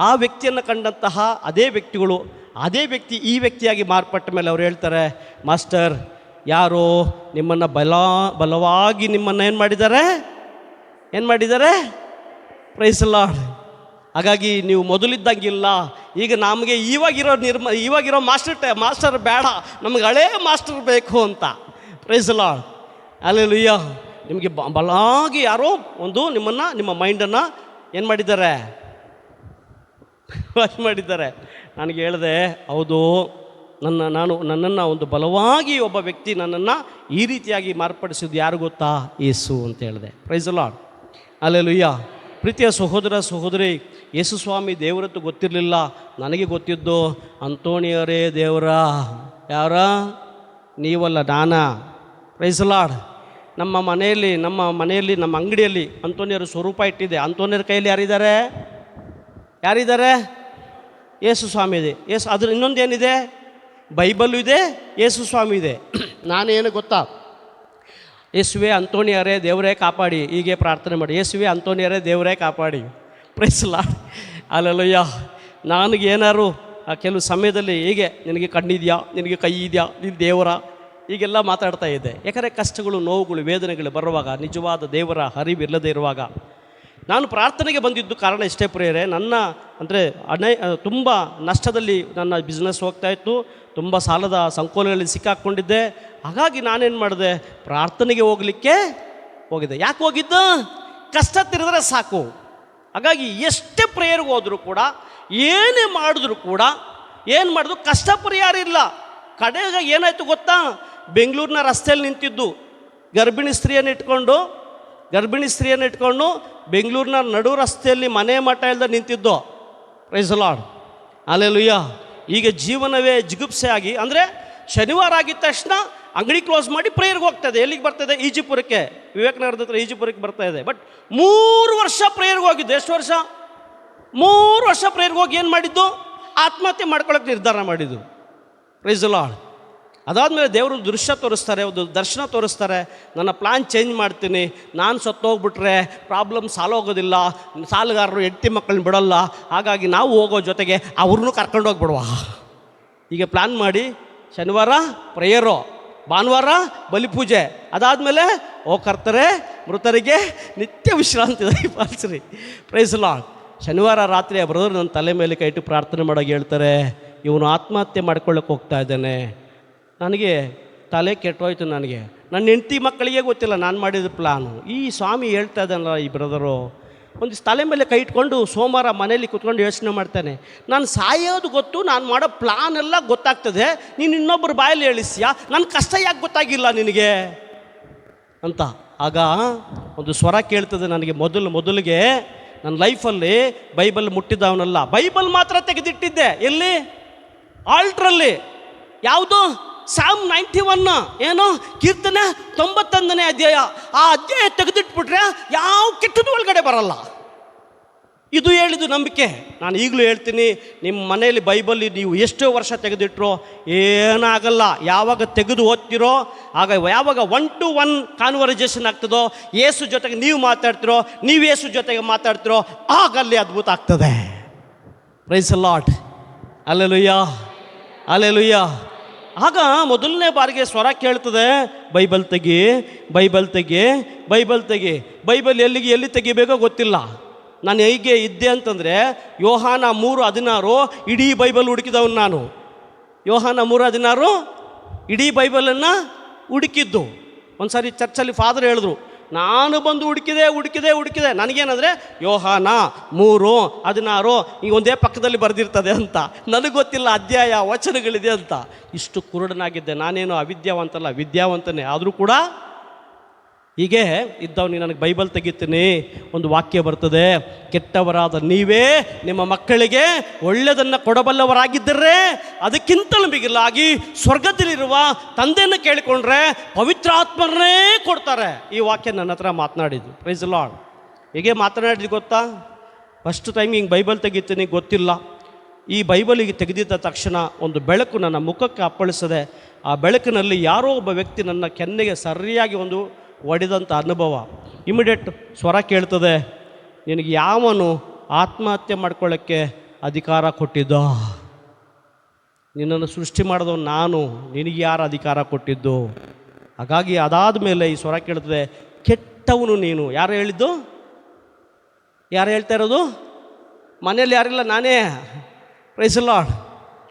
S1: ಆ ವ್ಯಕ್ತಿಯನ್ನು ಕಂಡಂತಹ ಅದೇ ವ್ಯಕ್ತಿ ಈ ವ್ಯಕ್ತಿಯಾಗಿ ಮಾರ್ಪಟ್ಟ ಮೇಲೆ ಅವ್ರು ಹೇಳ್ತಾರೆ, ಮಾಸ್ಟರ್ ಯಾರೋ ನಿಮ್ಮನ್ನು ಬಲವಾಗಿ ನಿಮ್ಮನ್ನು ಏನು ಮಾಡಿದ್ದಾರೆ. Praise Lord. ಹಾಗಾಗಿ ನೀವು ಮೊದಲಿದ್ದಂಗಿಲ್ಲ. ಈಗ ನಮಗೆ ಇವಾಗಿರೋ ಮಾಸ್ಟರ್ ಬೇಡ, ನಮಗೆ ಹಳೇ ಮಾಸ್ಟರ್ ಬೇಕು ಅಂತ. Praise Lord. ಹಲ್ಲೆಲೂಯಾ. ನಿಮಗೆ ಬಲಾಗಿ ಯಾರೋ ನಿಮ್ಮ ಮೈಂಡನ್ನು ಏನು ಮಾಡಿದ್ದಾರೆ. ನನಗೆ ಹೇಳಿದೆ, ಹೌದು, ನನ್ನನ್ನು ಒಂದು ಬಲವಾಗಿ ಒಬ್ಬ ವ್ಯಕ್ತಿ ನನ್ನನ್ನು ಈ ರೀತಿಯಾಗಿ ಮಾರ್ಪಡಿಸಿದ್ದು ಯಾರು ಗೊತ್ತಾ? ಯೇಸು ಅಂತ ಹೇಳಿದೆ. Praise Lord. ಹಲ್ಲೆಲೂಯಾ. ಪ್ರೀತಿಯ ಸಹೋದರ ಸಹೋದರಿ, ಯೇಸು ಸ್ವಾಮಿ ದೇವರತ್ತು ಗೊತ್ತಿರಲಿಲ್ಲ. ನನಗೆ ಗೊತ್ತಿದ್ದು ಅಂತೋಣಿಯವರೇ ದೇವರ. ಯಾರ? ನೀವಲ್ಲ, ನಾನಾ. Praise Lord. ನಮ್ಮ ಮನೆಯಲ್ಲಿ ನಮ್ಮ ಅಂಗಡಿಯಲ್ಲಿ ಅಂತೋಣಿಯರ ಸ್ವರೂಪ ಇಟ್ಟಿದೆ. ಅಂತೋಣಿಯರ ಕೈಯಲ್ಲಿ ಯಾರಿದ್ದಾರೆ? ಯೇಸು ಸ್ವಾಮಿ ಇದೆ. ಅದ್ರ ಇನ್ನೊಂದೇನಿದೆ? ಬೈಬಲ್ಲು ಇದೆ, ಯೇಸು ಸ್ವಾಮಿ ಇದೆ. ನಾನೇನು ಗೊತ್ತಾ? ಯೇಸುವೆ ಅಂತೋಣಿಯರೇ ದೇವರೇ ಕಾಪಾಡಿ, ಹೀಗೆ ಪ್ರಾರ್ಥನೆ ಮಾಡಿ. ಯೇಸುವೆ ಅಂತೋಣಿಯರೇ ದೇವರೇ ಕಾಪಾಡಿ. Price Lord. ಹಲ್ಲೆಲೂಯಾ. ನನಗೇನಾರು ಕೆಲವು ಸಮಯದಲ್ಲಿ ಹೀಗೆ, ನಿನಗೆ ಕಣ್ಣಿದೆಯಾ, ನಿನಗೆ ಕೈ ಇದೆಯಾ, ನೀನು ದೇವರ, ಹೀಗೆಲ್ಲ ಮಾತಾಡ್ತಾ ಇದ್ದೆ. ಯಾಕಂದರೆ ಕಷ್ಟಗಳು, ನೋವುಗಳು, ವೇದನೆಗಳು ಬರುವಾಗ, ನಿಜವಾದ ದೇವರ ಹರಿವಿಲ್ಲದೆ ಇರುವಾಗ ನಾನು ಪ್ರಾರ್ಥನೆಗೆ ಬಂದಿದ್ದು ಕಾರಣ ಇಷ್ಟೇ ಪ್ರಿಯರೇ. ತುಂಬ ನಷ್ಟದಲ್ಲಿ ನನ್ನ ಬಿಸ್ನೆಸ್ ಹೋಗ್ತಾಯಿತ್ತು, ತುಂಬ ಸಾಲದ ಸಂಕೋಲೆಗಳಲ್ಲಿ ಸಿಕ್ಕಾಕ್ಕೊಂಡಿದ್ದೆ. ಹಾಗಾಗಿ ನಾನೇನು ಮಾಡಿದೆ, ಪ್ರಾರ್ಥನೆಗೆ ಹೋಗಲಿಕ್ಕೆ ಹೋಗಿದ್ದೆ. ಯಾಕೆ ಹೋಗಿದ್ದು? ಕಷ್ಟ ತಿರಿದ್ರೆ ಸಾಕು. ಹಾಗಾಗಿ ಎಷ್ಟೇ ಪ್ರೇಯರ್ಗೆ ಹೋದರೂ ಕೂಡ, ಏನೇ ಮಾಡಿದ್ರು ಕೂಡ ಕಷ್ಟ ಪರಿಹಾರ ಇಲ್ಲ. ಕಡೆಗೆ ಏನಾಯಿತು ಗೊತ್ತಾ? ಬೆಂಗಳೂರಿನ ರಸ್ತೆಯಲ್ಲಿ ನಿಂತಿದ್ದು ಗರ್ಭಿಣಿ ಸ್ತ್ರೀಯನ್ನು ಇಟ್ಕೊಂಡು ಬೆಂಗಳೂರಿನ ನಡು ರಸ್ತೆಯಲ್ಲಿ ಮನೆ ಮಠ ಇಲ್ಲದೆ ನಿಂತಿದ್ದು. Praise Lord. ಹಲ್ಲೆಲೂಯಾ. ಈಗ ಜೀವನವೇ ಜಿಗುಪ್ಸೆ ಆಗಿ, ಅಂದರೆ ಶನಿವಾರ ಆಗಿದ ತಕ್ಷಣ ಅಂಗಡಿ ಕ್ಲೋಸ್ ಮಾಡಿ ಪ್ರೇಯರ್ಗೆ ಹೋಗ್ತಾಯಿದೆ. ಎಲ್ಲಿಗೆ ಬರ್ತಾಯಿದೆ? ಈಜಿಪುರಕ್ಕೆ, ವಿವೇಕಾನಗರದ ಹತ್ರ ಈಜಿಪುರಕ್ಕೆ ಬರ್ತಾಯಿದೆ. ಬಟ್ 3 ವರ್ಷ ಪ್ರೇಯರ್ಗೆ ಹೋಗಿದ್ದು. ಎಷ್ಟು ವರ್ಷ? 3 ವರ್ಷ ಪ್ರೇಯರ್ಗೆ ಹೋಗಿ ಏನು ಮಾಡಿದ್ದು? ಆತ್ಮಹತ್ಯೆ ಮಾಡ್ಕೊಳ್ಳೋಕೆ ನಿರ್ಧಾರ ಮಾಡಿದ್ದು. Praise Lord. ಅದಾದಮೇಲೆ ದೇವರು ದೃಶ್ಯ ತೋರಿಸ್ತಾರೆ, ಒಂದು ದರ್ಶನ ತೋರಿಸ್ತಾರೆ. ನನ್ನ ಪ್ಲ್ಯಾನ್ ಚೇಂಜ್ ಮಾಡ್ತೀನಿ, ನಾನು ಸತ್ತೋಗ್ಬಿಟ್ರೆ ಪ್ರಾಬ್ಲಮ್ ಸಾಲ್ವ್ ಆಗೋದಿಲ್ಲ, ಸಾಲಗಾರರು ಹೆಂಡತಿ ಮಕ್ಕಳನ್ನ ಬಿಡೋಲ್ಲ, ಹಾಗಾಗಿ ನಾವು ಹೋಗೋ ಜೊತೆಗೆ ಅವ್ರನ್ನೂ ಕರ್ಕೊಂಡೋಗ್ಬಿಡುವ. ಈಗ ಪ್ಲ್ಯಾನ್ ಮಾಡಿ ಶನಿವಾರ ಪ್ರೇಯರು, ಭಾನುವಾರ ಬಲಿಪೂಜೆ, ಅದಾದಮೇಲೆ ಕರ್ತರೆ ಮೃತರಿಗೆ ನಿತ್ಯ ವಿಶ್ರಾಂತಿ ಪಾಲಿಸ್ರಿ. Price lord. ಶನಿವಾರ ರಾತ್ರಿ ಆ ಬ್ರದರ್ ನನ್ನ ತಲೆ ಮೇಲೆ ಕೈ ಇಟ್ಟು ಪ್ರಾರ್ಥನೆ ಮಾಡೋಕೆ ಹೇಳ್ತಾರೆ, ಇವನು ಆತ್ಮಹತ್ಯೆ ಮಾಡ್ಕೊಳ್ಳೋಕೆ ಹೋಗ್ತಾ ಇದ್ದಾನೆ. ನನಗೆ ತಲೆ ಕೆಟ್ಟೋಯ್ತು. ನನ್ನ ಹೆಂಡತಿ ಮಕ್ಕಳಿಗೆ ಗೊತ್ತಿಲ್ಲ ನಾನು ಮಾಡಿದ ಪ್ಲಾನು. ಈ ಸ್ವಾಮಿ ಹೇಳ್ತಾ ಇದ್ದಾನಲ್ಲ ಈ ಬ್ರದರು, ಒಂದು ತಲೆ ಮೇಲೆ ಕೈ ಇಟ್ಕೊಂಡು ಸೋಮವಾರ ಮನೇಲಿ ಕುತ್ಕೊಂಡು ಯೋಚನೆ ಮಾಡ್ತಾನೆ, ನಾನು ಸಾಯೋದು ಗೊತ್ತು, ನಾನು ಮಾಡೋ ಪ್ಲಾನ್ ಎಲ್ಲ ಗೊತ್ತಾಗ್ತದೆ, ನೀನು ಇನ್ನೊಬ್ಬರು ಬಾಯಲ್ಲಿ ಹೇಳಿಸ್ಯಾ, ನನ್ನ ಕಷ್ಟ ಯಾಕೆ ಗೊತ್ತಾಗಿಲ್ಲ ನಿನಗೆ ಅಂತ. ಆಗ ಒಂದು ಸ್ವರ ಕೇಳ್ತದೆ ನನಗೆ. ಮೊದಲಿಗೆ ನನ್ನ ಲೈಫಲ್ಲಿ ಬೈಬಲ್ ಮುಟ್ಟಿದ್ದವನಲ್ಲ, ಬೈಬಲ್ ಮಾತ್ರ ತೆಗೆದಿಟ್ಟಿದ್ದೆ. ಎಲ್ಲಿ? ಆಲ್ಟ್ರಲ್ಲಿ. ಯಾವುದು? ಸಾಮ್ 91, ಏನೋ ಕೀರ್ತನೆ 91ನೇ ಅಧ್ಯಾಯ. ಆ ಅಧ್ಯಾಯ ತೆಗೆದಿಟ್ಬಿಟ್ರೆ ಯಾವ ಕೆಟ್ಟದ್ದು ಒಳಗಡೆ ಬರಲ್ಲ. ಇದು ಹೇಳಿದ್ದು ನಂಬಿಕೆ. ನಾನು ಈಗಲೂ ಹೇಳ್ತೀನಿ, ನಿಮ್ಮ ಮನೆಯಲ್ಲಿ ಬೈಬಲ್ ನೀವು ಎಷ್ಟೋ ವರ್ಷ ತೆಗೆದಿಟ್ರೋ ಏನಾಗಲ್ಲ. ಯಾವಾಗ ತೆಗೆದು ಓದ್ತಿರೋ, ಆಗ ಯಾವಾಗ 1-to-1 ಕಾನ್ವರ್ಜೇಷನ್ ಆಗ್ತದೋ, ಯೇಸು ಜೊತೆಗೆ ನೀವು ಮಾತಾಡ್ತಿರೋ, ನೀವು ಯೇಸು ಜೊತೆಗೆ ಮಾತಾಡ್ತಿರೋ, ಆಗ ಅಲ್ಲಿ ಅದ್ಭುತ ಆಗ್ತದೆ. Price Lord. ಹಲ್ಲೆಲೂಯಾ, ಹಲ್ಲೆಲೂಯಾ, ಆಗ ಮೊದಲನೇ ಬಾರಿಗೆ ಸ್ವರ ಕೇಳ್ತದೆ, ಬೈಬಲ್ ತೆಗಿ, ಬೈಬಲ್ ತೆಗಿ, ಬೈಬಲ್ ತೆಗಿ. ಬೈಬಲ್ ಎಲ್ಲಿ ತೆಗಿಬೇಕೋ ಗೊತ್ತಿಲ್ಲ. ನಾನು ಹೇಗೆ ಇದ್ದೆ ಅಂತಂದರೆ, ಯೋಹಾನ 3:16 ಇಡೀ ಬೈಬಲ್ ಹುಡುಕಿದವನು ನಾನು. ಯೋಹಾನ 3:16 ಇಡೀ ಬೈಬಲನ್ನು ಹುಡುಕಿದ್ದು. ಒಂದು ಸಾರಿ ಚರ್ಚಲ್ಲಿ ಫಾದರ್ ಹೇಳಿದ್ರು, ನಾನು ಬಂದು ಹುಡುಕಿದೆ. ನನಗೇನಂದರೆ ಯೋಹಾನ 3:16 ಈಗ ಒಂದೇ ಪಕ್ಕದಲ್ಲಿ ಬರೆದಿರ್ತದೆ ಅಂತ. ನನಗೆ ಗೊತ್ತಿಲ್ಲ ಅಧ್ಯಾಯ ವಚನಗಳಿದೆ ಅಂತ. ಇಷ್ಟು ಕುರುಡನಾಗಿದ್ದೆ. ನಾನೇನು ಅವಿದ್ಯಾವಂತಲ್ಲ, ವಿದ್ಯಾವಂತನೇ. ಆದರೂ ಕೂಡ ಹೀಗೆ ಇದ್ದವನಿಗೆ ನನಗೆ ಬೈಬಲ್ ತೆಗಿತೀನಿ. ಒಂದು ವಾಕ್ಯ ಬರ್ತದೆ, ಕೆಟ್ಟವರಾದ ನೀವೇ ನಿಮ್ಮ ಮಕ್ಕಳಿಗೆ ಒಳ್ಳೆಯದನ್ನು ಕೊಡಬಲ್ಲವರಾಗಿದ್ದರೆ ಅದಕ್ಕಿಂತಲೂ ಮಿಗಿಲಾಗಿ ಸ್ವರ್ಗದಲ್ಲಿರುವ ತಂದೆಯನ್ನು ಕೇಳಿಕೊಂಡ್ರೆ ಪವಿತ್ರಾತ್ಮರನ್ನೇ ಕೊಡ್ತಾರೆ. ಈ ವಾಕ್ಯ ನನ್ನ ಹತ್ರ ಮಾತನಾಡಿದ್ದು. Praise the Lord. ಹೇಗೆ ಮಾತನಾಡಿದ್ದು ಗೊತ್ತಾ? ಫಸ್ಟ್ ಟೈಮ್ ಹಿಂಗೆ ಬೈಬಲ್ ತೆಗಿತೀನಿ, ಗೊತ್ತಿಲ್ಲ. ಈ ಬೈಬಲಿಗೆ ತೆಗೆದಿದ್ದ ತಕ್ಷಣ ಒಂದು ಬೆಳಕು ನನ್ನ ಮುಖಕ್ಕೆ ಅಪ್ಪಳಿಸದೆ, ಆ ಬೆಳಕಿನಲ್ಲಿ ಯಾರೋ ಒಬ್ಬ ವ್ಯಕ್ತಿ ನನ್ನ ಕೆನ್ನೆಗೆ ಸರಿಯಾಗಿ ಒಂದು ಹೊಡೆದಂಥ ಅನುಭವ. ಇಮಿಡಿಯೇಟ್ ಸ್ವರ ಕೇಳ್ತದೆ, ನಿನಗೆ ಯಾವನು ಆತ್ಮಹತ್ಯೆ ಮಾಡ್ಕೊಳ್ಳೋಕ್ಕೆ ಅಧಿಕಾರ ಕೊಟ್ಟಿದ್ದೋ? ನಿನ್ನನ್ನು ಸೃಷ್ಟಿ ಮಾಡಿದವ ನಾನು, ನಿನಗೆ ಯಾರು ಅಧಿಕಾರ ಕೊಟ್ಟಿದ್ದು? ಹಾಗಾಗಿ ಅದಾದ ಮೇಲೆ ಈ ಸ್ವರ ಕೇಳ್ತದೆ, ಕೆಟ್ಟವನು ನೀನು. ಯಾರು ಹೇಳಿದ್ದು? ಯಾರು ಹೇಳ್ತಾ ಇರೋದು? ಮನೇಲಿ ಯಾರಿಲ್ಲ, ನಾನೇ. Praise the Lord.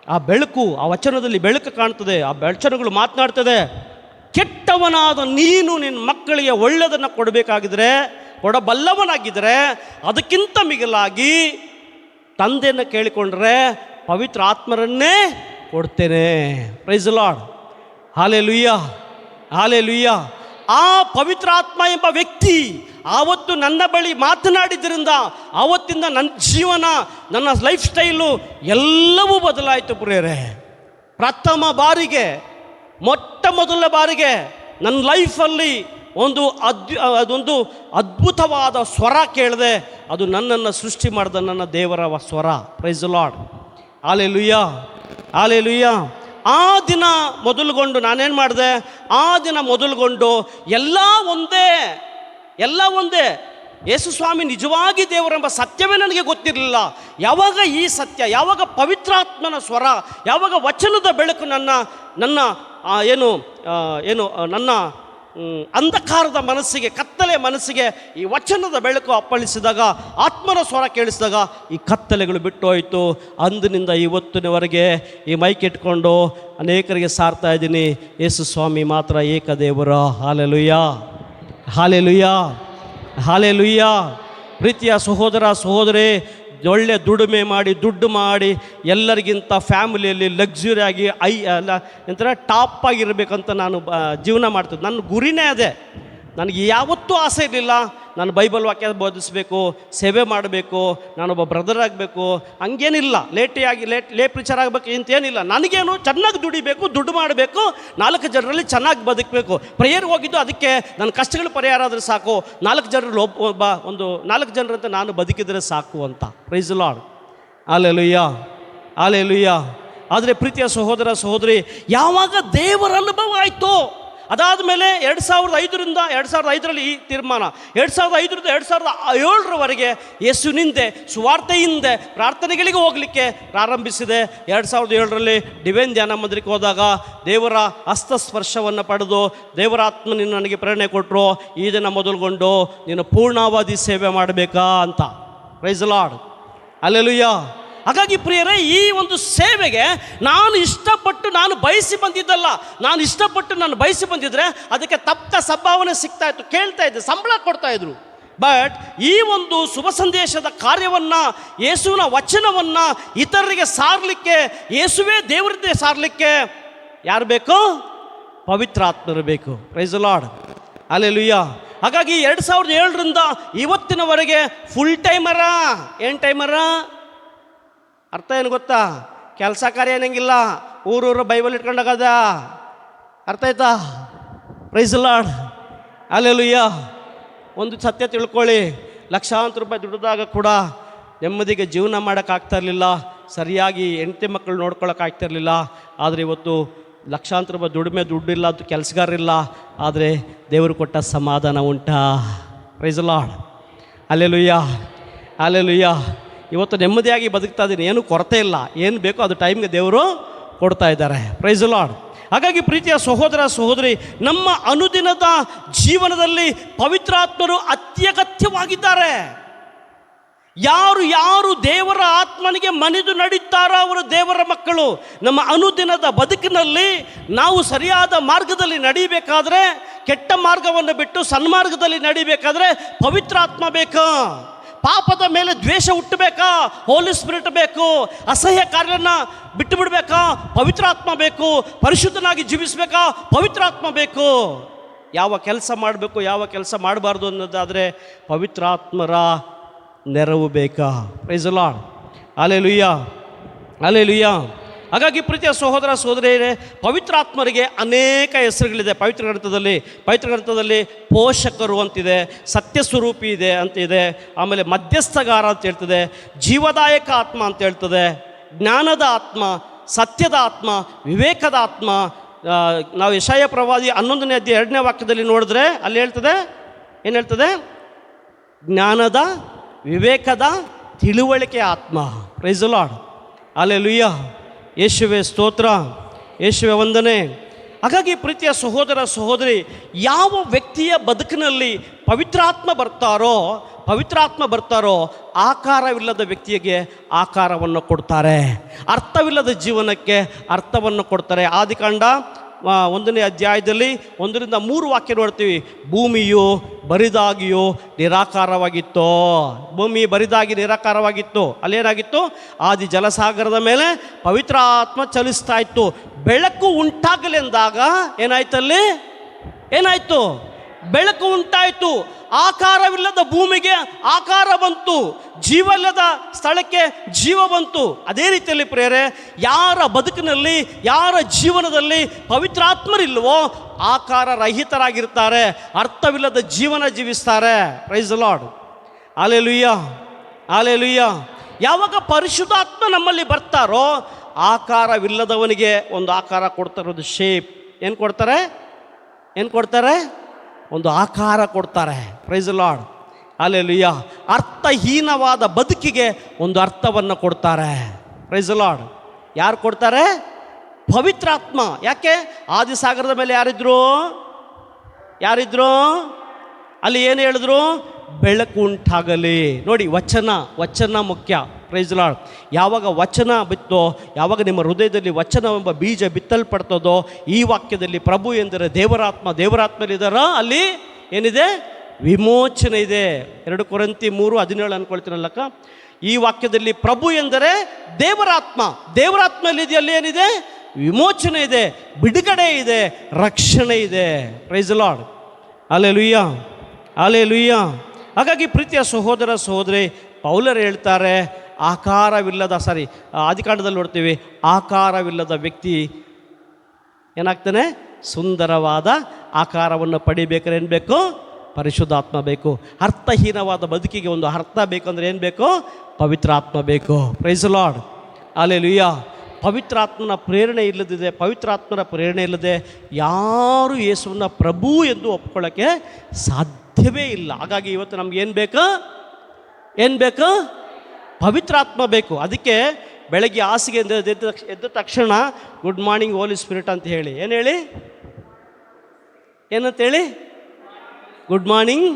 S1: ಆ ಬೆಳಕು, ಆ ವಚನದಲ್ಲಿ ಬೆಳಕು ಕಾಣ್ತದೆ. ಆ ವಚನಗಳು ಮಾತನಾಡ್ತದೆ, ಕೆಟ್ಟವನಾದ ನೀನು ನಿನ್ನ ಮಕ್ಕಳಿಗೆ ಒಳ್ಳೆಯದನ್ನು ಕೊಡಬಲ್ಲವನಾಗಿದ್ದರೆ ಅದಕ್ಕಿಂತ ಮಿಗಿಲಾಗಿ ತಂದೆಯನ್ನು ಕೇಳಿಕೊಂಡ್ರೆ ಪವಿತ್ರ ಆತ್ಮರನ್ನೇ ಕೊಡ್ತೇನೆ. Praise the Lord. Hallelujah, hallelujah. ಆ ಪವಿತ್ರ ಆತ್ಮ ಎಂಬ ವ್ಯಕ್ತಿ ಆವತ್ತು ನನ್ನ ಬಳಿ ಮಾತನಾಡಿದ್ದರಿಂದ ಆವತ್ತಿಂದ ನನ್ನ ಜೀವನ, ನನ್ನ ಲೈಫ್ ಸ್ಟೈಲು ಎಲ್ಲವೂ ಬದಲಾಯಿತು ಪ್ರಿಯರೇ. ಮೊಟ್ಟ ಮೊದಲ ಬಾರಿಗೆ ನನ್ನ ಲೈಫಲ್ಲಿ ಅದೊಂದು ಅದ್ಭುತವಾದ ಸ್ವರ ಕೇಳಿದೆ. ಅದು ನನ್ನನ್ನು ಸೃಷ್ಟಿ ಮಾಡಿದ ನನ್ನ ದೇವರ ಸ್ವರ. Praise the Lord. Hallelujah, hallelujah. ಆ ದಿನ ಮೊದಲುಗೊಂಡು ನಾನೇನು ಮಾಡಿದೆ? ಆ ದಿನ ಮೊದಲುಗೊಂಡು ಎಲ್ಲ ಒಂದೇ. ಯೇಸು ಸ್ವಾಮಿ ನಿಜವಾಗಿ ದೇವರೆಂಬ ಸತ್ಯವೇ ನನಗೆ ಗೊತ್ತಿರಲಿಲ್ಲ. ಯಾವಾಗ ಈ ಸತ್ಯ, ಯಾವಾಗ ಪವಿತ್ರಾತ್ಮನ ಸ್ವರ, ಯಾವಾಗ ವಚನದ ಬೆಳಕು ನನ್ನ ನನ್ನ ಅಂಧಕಾರದ ಮನಸ್ಸಿಗೆ, ಕತ್ತಲೆ ಮನಸ್ಸಿಗೆ ಈ ವಚನದ ಬೆಳಕು ಅಪ್ಪಳಿಸಿದಾಗ, ಆತ್ಮನ ಸ್ವರ ಕೇಳಿಸಿದಾಗ ಈ ಕತ್ತಲೆಗಳು ಬಿಟ್ಟು ಹೋಯಿತು. ಅಂದಿನಿಂದ ಇವತ್ತಿನವರೆಗೆ ಈ ಮೈಕ್ ಇಟ್ಕೊಂಡು ಅನೇಕರಿಗೆ ಸಾರ್ತಾ ಇದ್ದೀನಿ, ಯೇಸು ಸ್ವಾಮಿ ಮಾತ್ರ ಏಕದೇವರ. Hallelujah, hallelujah, hallelujah. ಪ್ರೀತಿಯ ಸಹೋದರ ಸಹೋದರಿ, ಒಳ್ಳೆ ದುಡ್ಡು ಮಾಡಿ ಎಲ್ಲರಿಗಿಂತ ಫ್ಯಾಮಿಲಿಯಲ್ಲಿ ಲಕ್ಸುರಿಯಾಗಿ ಎಂಥರ ಟಾಪ್ ಆಗಿರಬೇಕಂತ ನಾನು ಜೀವನ ಮಾಡ್ತಿದ್ದೆ. ನನ್ನ ಗುರಿನೇ ಅದೇ. ನನಗೆ ಯಾವತ್ತೂ ಆಸೆ ಇರಲಿಲ್ಲ ನಾನು ಬೈಬಲ್ ವಾಕ್ಯ ಬೋಧಿಸಬೇಕು, ಸೇವೆ ಮಾಡಬೇಕು, ನಾನೊಬ್ಬ ಬ್ರದರ್ ಆಗಬೇಕು, ಹಂಗೇನಿಲ್ಲ. ಲೇ ಪ್ರೀಚರ್ ಆಗಬೇಕು ಅಂತೇನಿಲ್ಲ. ನನಗೇನು ಚೆನ್ನಾಗಿ ದುಡ್ಡು ಮಾಡಬೇಕು, 4 ಜನರಲ್ಲಿ ಚೆನ್ನಾಗಿ ಬದುಕಬೇಕು. ಪ್ರೇಯರ್ ಹೋಗಿದ್ದು ಅದಕ್ಕೆ. ನನ್ನ ಕಷ್ಟಗಳು ಪರಿಹಾರ ಆದರೆ ಸಾಕು, 4 ಜನರಲ್ಲಿ ಒಂದು 4 ಜನರಂತೆ ನಾನು ಬದುಕಿದರೆ ಸಾಕು ಅಂತ. Praise the Lord. Hallelujah, hallelujah. ಆದರೆ ಪ್ರೀತಿಯ ಸಹೋದರ ಸಹೋದರಿ, ಯಾವಾಗ ದೇವರ ಅನುಭವ ಆಯಿತು, ಅದಾದ ಮೇಲೆ 2005ರಲ್ಲಿ ಈ ತೀರ್ಮಾನ, 2005ರಿಂದ 2007ರವರೆಗೆ ಯೇಸುವಿನಿಂದೆ ಸುವಾರ್ತೆಯಿಂದೆ ಪ್ರಾರ್ಥನೆಗಳಿಗೆ ಹೋಗಲಿಕ್ಕೆ ಪ್ರಾರಂಭಿಸಿದೆ. 2007ರಲ್ಲಿ ಡಿವೈನ್ ಧ್ಯಾನ ಮಂದಿರಕ್ಕೆ ಹೋದಾಗ ದೇವರ ಹಸ್ತಸ್ಪರ್ಶವನ್ನು ಪಡೆದು ದೇವರ ಆತ್ಮನಿಂದ ನನಗೆ ಪ್ರೇರಣೆ ಕೊಟ್ಟರು, ಈ ದಿನ ಮೊದಲುಗೊಂಡು ನೀನು ಪೂರ್ಣಾವಧಿ ಸೇವೆ ಮಾಡಬೇಕಾ ಅಂತ. Praise the lord. ಹಲ್ಲೆಲೂಯಾ. ಹಾಗಾಗಿ ಪ್ರಿಯರೇ, ಈ ಒಂದು ಸೇವೆಗೆ ನಾನು ಬಯಸಿ ಬಂದಿದ್ದಲ್ಲ. ನಾನು ಬಯಸಿ ಬಂದಿದ್ರೆ ಅದಕ್ಕೆ ತಕ್ಕ ಸಂಭಾವನೆ ಸಿಗ್ತಾ ಇತ್ತು, ಕೇಳ್ತಾ ಇದ್ದೆ, ಸಂಬಳ ಕೊಡ್ತಾಯಿದ್ರು. ಬಟ್ ಈ ಒಂದು ಶುಭ ಸಂದೇಶದ ಕಾರ್ಯವನ್ನು, ಯೇಸುವಿನ ವಚನವನ್ನು ಇತರರಿಗೆ ಸಾರಲಿಕ್ಕೆ, ಯೇಸುವೇ ದೇವರದ್ದೇ ಸಾರಲಿಕ್ಕೆ ಯಾರು ಬೇಕು? ಪವಿತ್ರಾತ್ಮರು ಬೇಕು. Praise the lord. ಹಲ್ಲೆಲೂಯಾ. ಹಾಗಾಗಿ 2007ರಿಂದ ಇವತ್ತಿನವರೆಗೆ ಫುಲ್ ಟೈಮರ. ಏನು ಟೈಮರ? ಅರ್ಥ ಏನು ಗೊತ್ತಾ? ಕೆಲಸ ಕಾರ್ಯ ಏನಂಗಿಲ್ಲ, ಊರೂರು ಬೈಬಲ್ ಇಟ್ಕೊಂಡಾಗದ. ಅರ್ಥ ಆಯ್ತಾ? Praise the lord. ಹಲ್ಲೆಲೂಯಾ. ಒಂದು ಸತ್ಯ ತಿಳ್ಕೊಳ್ಳಿ, ಲಕ್ಷಾಂತರ ರೂಪಾಯಿ ದುಡಿದಾಗ ಕೂಡ ನೆಮ್ಮದಿಗೆ ಜೀವನ ಮಾಡೋಕ್ಕಾಗ್ತಾ ಇರಲಿಲ್ಲ, ಸರಿಯಾಗಿ ಹೆಂಡತಿ ಮಕ್ಕಳು ನೋಡ್ಕೊಳ್ಳೋಕ್ಕಾಗ್ತಾ ಇರಲಿಲ್ಲ. ಆದರೆ ಇವತ್ತು ಲಕ್ಷಾಂತರ ರೂಪಾಯಿ ದುಡ್ಡಿಲ್ಲ, ಅದು ಕೆಲಸಗಾರರಿಲ್ಲ, ಆದರೆ ದೇವರು ಕೊಟ್ಟ ಸಮಾಧಾನ ಉಂಟಾ? Praise the lord. Hallelujah, hallelujah. ಇವತ್ತು ನೆಮ್ಮದಿಯಾಗಿ ಬದುಕ್ತಾ ಇದ್ದೀನಿ, ಏನೂ ಕೊರತೆ ಇಲ್ಲ. ಏನು ಬೇಕೋ ಅದು ಟೈಮ್ಗೆ ದೇವರು ಕೊಡ್ತಾ ಇದ್ದಾರೆ. Praise the Lord. ಹಾಗಾಗಿ ಪ್ರೀತಿಯ ಸಹೋದರ ಸಹೋದರಿ, ನಮ್ಮ ಅನುದಿನದ ಜೀವನದಲ್ಲಿ ಪವಿತ್ರಾತ್ಮರು ಅತ್ಯಗತ್ಯವಾಗಿದ್ದಾರೆ. ಯಾರು ದೇವರ ಆತ್ಮನಿಗೆ ಮಣಿದು ನಡೀತಾರೋ ಅವರು ದೇವರ ಮಕ್ಕಳು. ನಮ್ಮ ಅನುದಿನದ ಬದುಕಿನಲ್ಲಿ ನಾವು ಸರಿಯಾದ ಮಾರ್ಗದಲ್ಲಿ ನಡೀಬೇಕಾದ್ರೆ, ಕೆಟ್ಟ ಮಾರ್ಗವನ್ನು ಬಿಟ್ಟು ಸನ್ಮಾರ್ಗದಲ್ಲಿ ನಡೀಬೇಕಾದ್ರೆ ಪವಿತ್ರಾತ್ಮ ಬೇಕು. ಪಾಪದ ಮೇಲೆ ದ್ವೇಷ ಹುಟ್ಟಬೇಕಾ? ಹೋಲಿ ಸ್ಪಿರಿಟ್ ಬೇಕು. ಅಸಹ್ಯ ಕಾರ್ಯನ ಬಿಟ್ಟು ಬಿಡಬೇಕಾ? ಪವಿತ್ರಾತ್ಮ ಬೇಕು. ಪರಿಶುದ್ಧನಾಗಿ ಜೀವಿಸಬೇಕಾ? ಪವಿತ್ರಾತ್ಮ ಬೇಕು. ಯಾವ ಕೆಲಸ ಮಾಡಬೇಕು, ಯಾವ ಕೆಲಸ ಮಾಡಬಾರ್ದು ಅನ್ನೋದಾದರೆ ಪವಿತ್ರಾತ್ಮರ ನೆರವು ಬೇಕಾ? Praise the lord. Hallelujah, hallelujah. ಹಾಗಾಗಿ ಪ್ರೀತಿಯ ಸಹೋದರ ಸಹೋದರಿಯರೇ, ಪವಿತ್ರಾತ್ಮರಿಗೆ ಅನೇಕ ಹೆಸರುಗಳಿದೆ. ಪವಿತ್ರ ಗ್ರಂಥದಲ್ಲಿ ಪೋಷಕರು ಅಂತಿದೆ, ಸತ್ಯಸ್ವರೂಪಿ ಇದೆ ಅಂತಿದೆ, ಆಮೇಲೆ ಮಧ್ಯಸ್ಥಗಾರ ಅಂತ ಹೇಳ್ತದೆ, ಜೀವದಾಯಕ ಆತ್ಮ ಅಂತ ಹೇಳ್ತದೆ, ಜ್ಞಾನದ ಆತ್ಮ, ಸತ್ಯದ ಆತ್ಮ, ವಿವೇಕದ ಆತ್ಮ. ನಾವು ಯೆಶಾಯ ಪ್ರವಾದಿ 11ನೇ ಅಧ್ಯಾಯ 2ನೇ ವಾಕ್ಯದಲ್ಲಿ ನೋಡಿದ್ರೆ ಅಲ್ಲಿ ಹೇಳ್ತದೆ, ಏನು ಹೇಳ್ತದೆ? ಜ್ಞಾನದ, ವಿವೇಕದ, ತಿಳುವಳಿಕೆ ಆತ್ಮ. Praise the lord. ಹಲ್ಲೆಲೂಯಾ. ಯೇಸುವೆ ಸ್ತೋತ್ರ, ಯೇಸುವೆ ವಂದನೆ. ಹಾಗಾಗಿ ಪ್ರೀತಿಯ ಸಹೋದರ ಸಹೋದರಿ, ಯಾವ ವ್ಯಕ್ತಿಯ ಬದುಕಿನಲ್ಲಿ ಪವಿತ್ರಾತ್ಮ ಬರ್ತಾರೋ ಆಕಾರವಿಲ್ಲದ ವ್ಯಕ್ತಿಗೆ ಆಕಾರವನ್ನು ಕೊಡ್ತಾರೆ, ಅರ್ಥವಿಲ್ಲದ ಜೀವನಕ್ಕೆ ಅರ್ಥವನ್ನು ಕೊಡ್ತಾರೆ. ಆದಿಕಾಂಡ 1ನೇ ಅಧ್ಯಾಯದಲ್ಲಿ 1-3 ವಾಕ್ಯ ನೋಡ್ತೀವಿ. ಭೂಮಿಯು ಬರಿದಾಗಿಯೂ ನಿರಾಕಾರವಾಗಿತ್ತು. ಭೂಮಿ ಬರಿದಾಗಿ ನಿರಾಕಾರವಾಗಿತ್ತು. ಅಲ್ಲೇನಾಗಿತ್ತು? ಆದಿ ಜಲಸಾಗರದ ಮೇಲೆ ಪವಿತ್ರಾತ್ಮ ಚಲಿಸ್ತಾ ಇತ್ತು. ಬೆಳಕು ಉಂಟಾಗಲೆಂದಾಗ ಏನಾಯ್ತಲ್ಲಿ? ಏನಾಯಿತು? ಬೆಳಕು ಉಂಟಾಯಿತು. ಆಕಾರವಿಲ್ಲದ ಭೂಮಿಗೆ ಆಕಾರ ಬಂತು, ಜೀವಲ್ಲದ ಸ್ಥಳಕ್ಕೆ ಜೀವ ಬಂತು. ಅದೇ ರೀತಿಯಲ್ಲಿ ಪ್ರಿಯರೇ, ಯಾರ ಬದುಕಿನಲ್ಲಿ, ಯಾರ ಜೀವನದಲ್ಲಿ ಪವಿತ್ರಾತ್ಮರಿಲ್ವೋ ಆಕಾರ ರಹಿತರಾಗಿರ್ತಾರೆ, ಅರ್ಥವಿಲ್ಲದ ಜೀವನ ಜೀವಿಸ್ತಾರೆ. Praise the lord. Hallelujah, hallelujah. ಯಾವಾಗ ಪರಿಶುದ್ಧಾತ್ಮ ನಮ್ಮಲ್ಲಿ ಬರ್ತಾರೋ ಆಕಾರವಿಲ್ಲದವನಿಗೆ ಒಂದು ಆಕಾರ ಕೊಡ್ತಾರೆ, ಒಂದು ಶೇಪ್. ಏನು ಕೊಡ್ತಾರೆ? ಒಂದು ಆಕಾರ ಕೊಡ್ತಾರೆ. Praise the lord. ಹಲ್ಲೆಲೂಯಾ. ಅರ್ಥಹೀನವಾದ ಬದುಕಿಗೆ ಒಂದು ಅರ್ಥವನ್ನು ಕೊಡ್ತಾರೆ. Praise the Lord. ಯಾರು ಕೊಡ್ತಾರೆ? ಪವಿತ್ರಾತ್ಮ. ಯಾಕೆ? ಆದಿಸಾಗರದ ಮೇಲೆ ಯಾರಿದ್ರು? ಅಲ್ಲಿ ಏನು ಹೇಳಿದ್ರು? ಬೆಳಕು ಉಂಟಾಗಲಿ. ನೋಡಿ, ವಚನ ಮುಖ್ಯ. Praise the Lord. ಯಾವಾಗ ವಚನ ಬಿತ್ತೋ, ಯಾವಾಗ ನಿಮ್ಮ ಹೃದಯದಲ್ಲಿ ವಚನವೆಂಬ ಬೀಜ ಬಿತ್ತಲ್ಪಡ್ತದೋ, ಈ ವಾಕ್ಯದಲ್ಲಿ ಪ್ರಭು ಎಂದರೆ ದೇವರಾತ್ಮರಿದ್ದಾರ, ಅಲ್ಲಿ ಏನಿದೆ? ವಿಮೋಚನೆ ಇದೆ. 2 ಕೊರಿಂಥಿ 3:17 ಅನ್ಕೊಳ್ತೀನಲ್ಲಕ್ಕ. ಈ ವಾಕ್ಯದಲ್ಲಿ ಪ್ರಭು ಎಂದರೆ ದೇವರಾತ್ಮಲ್ಲಿ ಅಲ್ಲಿ ಏನಿದೆ? ವಿಮೋಚನೆ ಇದೆ, ಬಿಡುಗಡೆ ಇದೆ, ರಕ್ಷಣೆ ಇದೆ. Praise the lord. Hallelujah, hallelujah. ಹಾಗಾಗಿ ಪ್ರೀತಿಯ ಸಹೋದರ ಸಹೋದರಿ, ಪೌಲರು ಹೇಳ್ತಾರೆ, ಆದಿಕಾಂಡದಲ್ಲಿ ನೋಡ್ತೀವಿ, ಆಕಾರವಿಲ್ಲದ ವ್ಯಕ್ತಿ ಏನಾಗ್ತಾನೆ? ಸುಂದರವಾದ ಆಕಾರವನ್ನು ಪಡಿಬೇಕಾದ್ರೆ ಏನು ಬೇಕು? ಪರಿಶುದ್ಧಾತ್ಮ ಬೇಕು. ಅರ್ಥಹೀನವಾದ ಬದುಕಿಗೆ ಒಂದು ಅರ್ಥ ಬೇಕಂದ್ರೆ ಏನು ಬೇಕು? ಪವಿತ್ರಾತ್ಮ ಬೇಕು. Praise the lord. ಹಲ್ಲೆಲೂಯಾ. ಪವಿತ್ರಾತ್ಮನ ಪ್ರೇರಣೆ ಇಲ್ಲದೆ ಯಾರು ಯೇಸುವನ್ನ ಪ್ರಭು ಎಂದು ಒಪ್ಕೊಳ್ಳೋಕ್ಕೆ ಸಾಧ್ಯವೇ ಇಲ್ಲ. ಹಾಗಾಗಿ ಇವತ್ತು ನಮ್ಗೆ ಏನು ಬೇಕು? ಪವಿತ್ರಾತ್ಮ ಬೇಕು. ಅದಕ್ಕೆ ಬೆಳಗ್ಗೆ ಹಾಸಿಗೆ ಎದ್ದ ತಕ್ಷಣ ಗುಡ್ ಮಾರ್ನಿಂಗ್ ಹೋಲಿ ಸ್ಪಿರಿಟ್ ಅಂತ ಹೇಳಿ. ಏನಂತೇಳಿ? ಗುಡ್ ಮಾರ್ನಿಂಗ್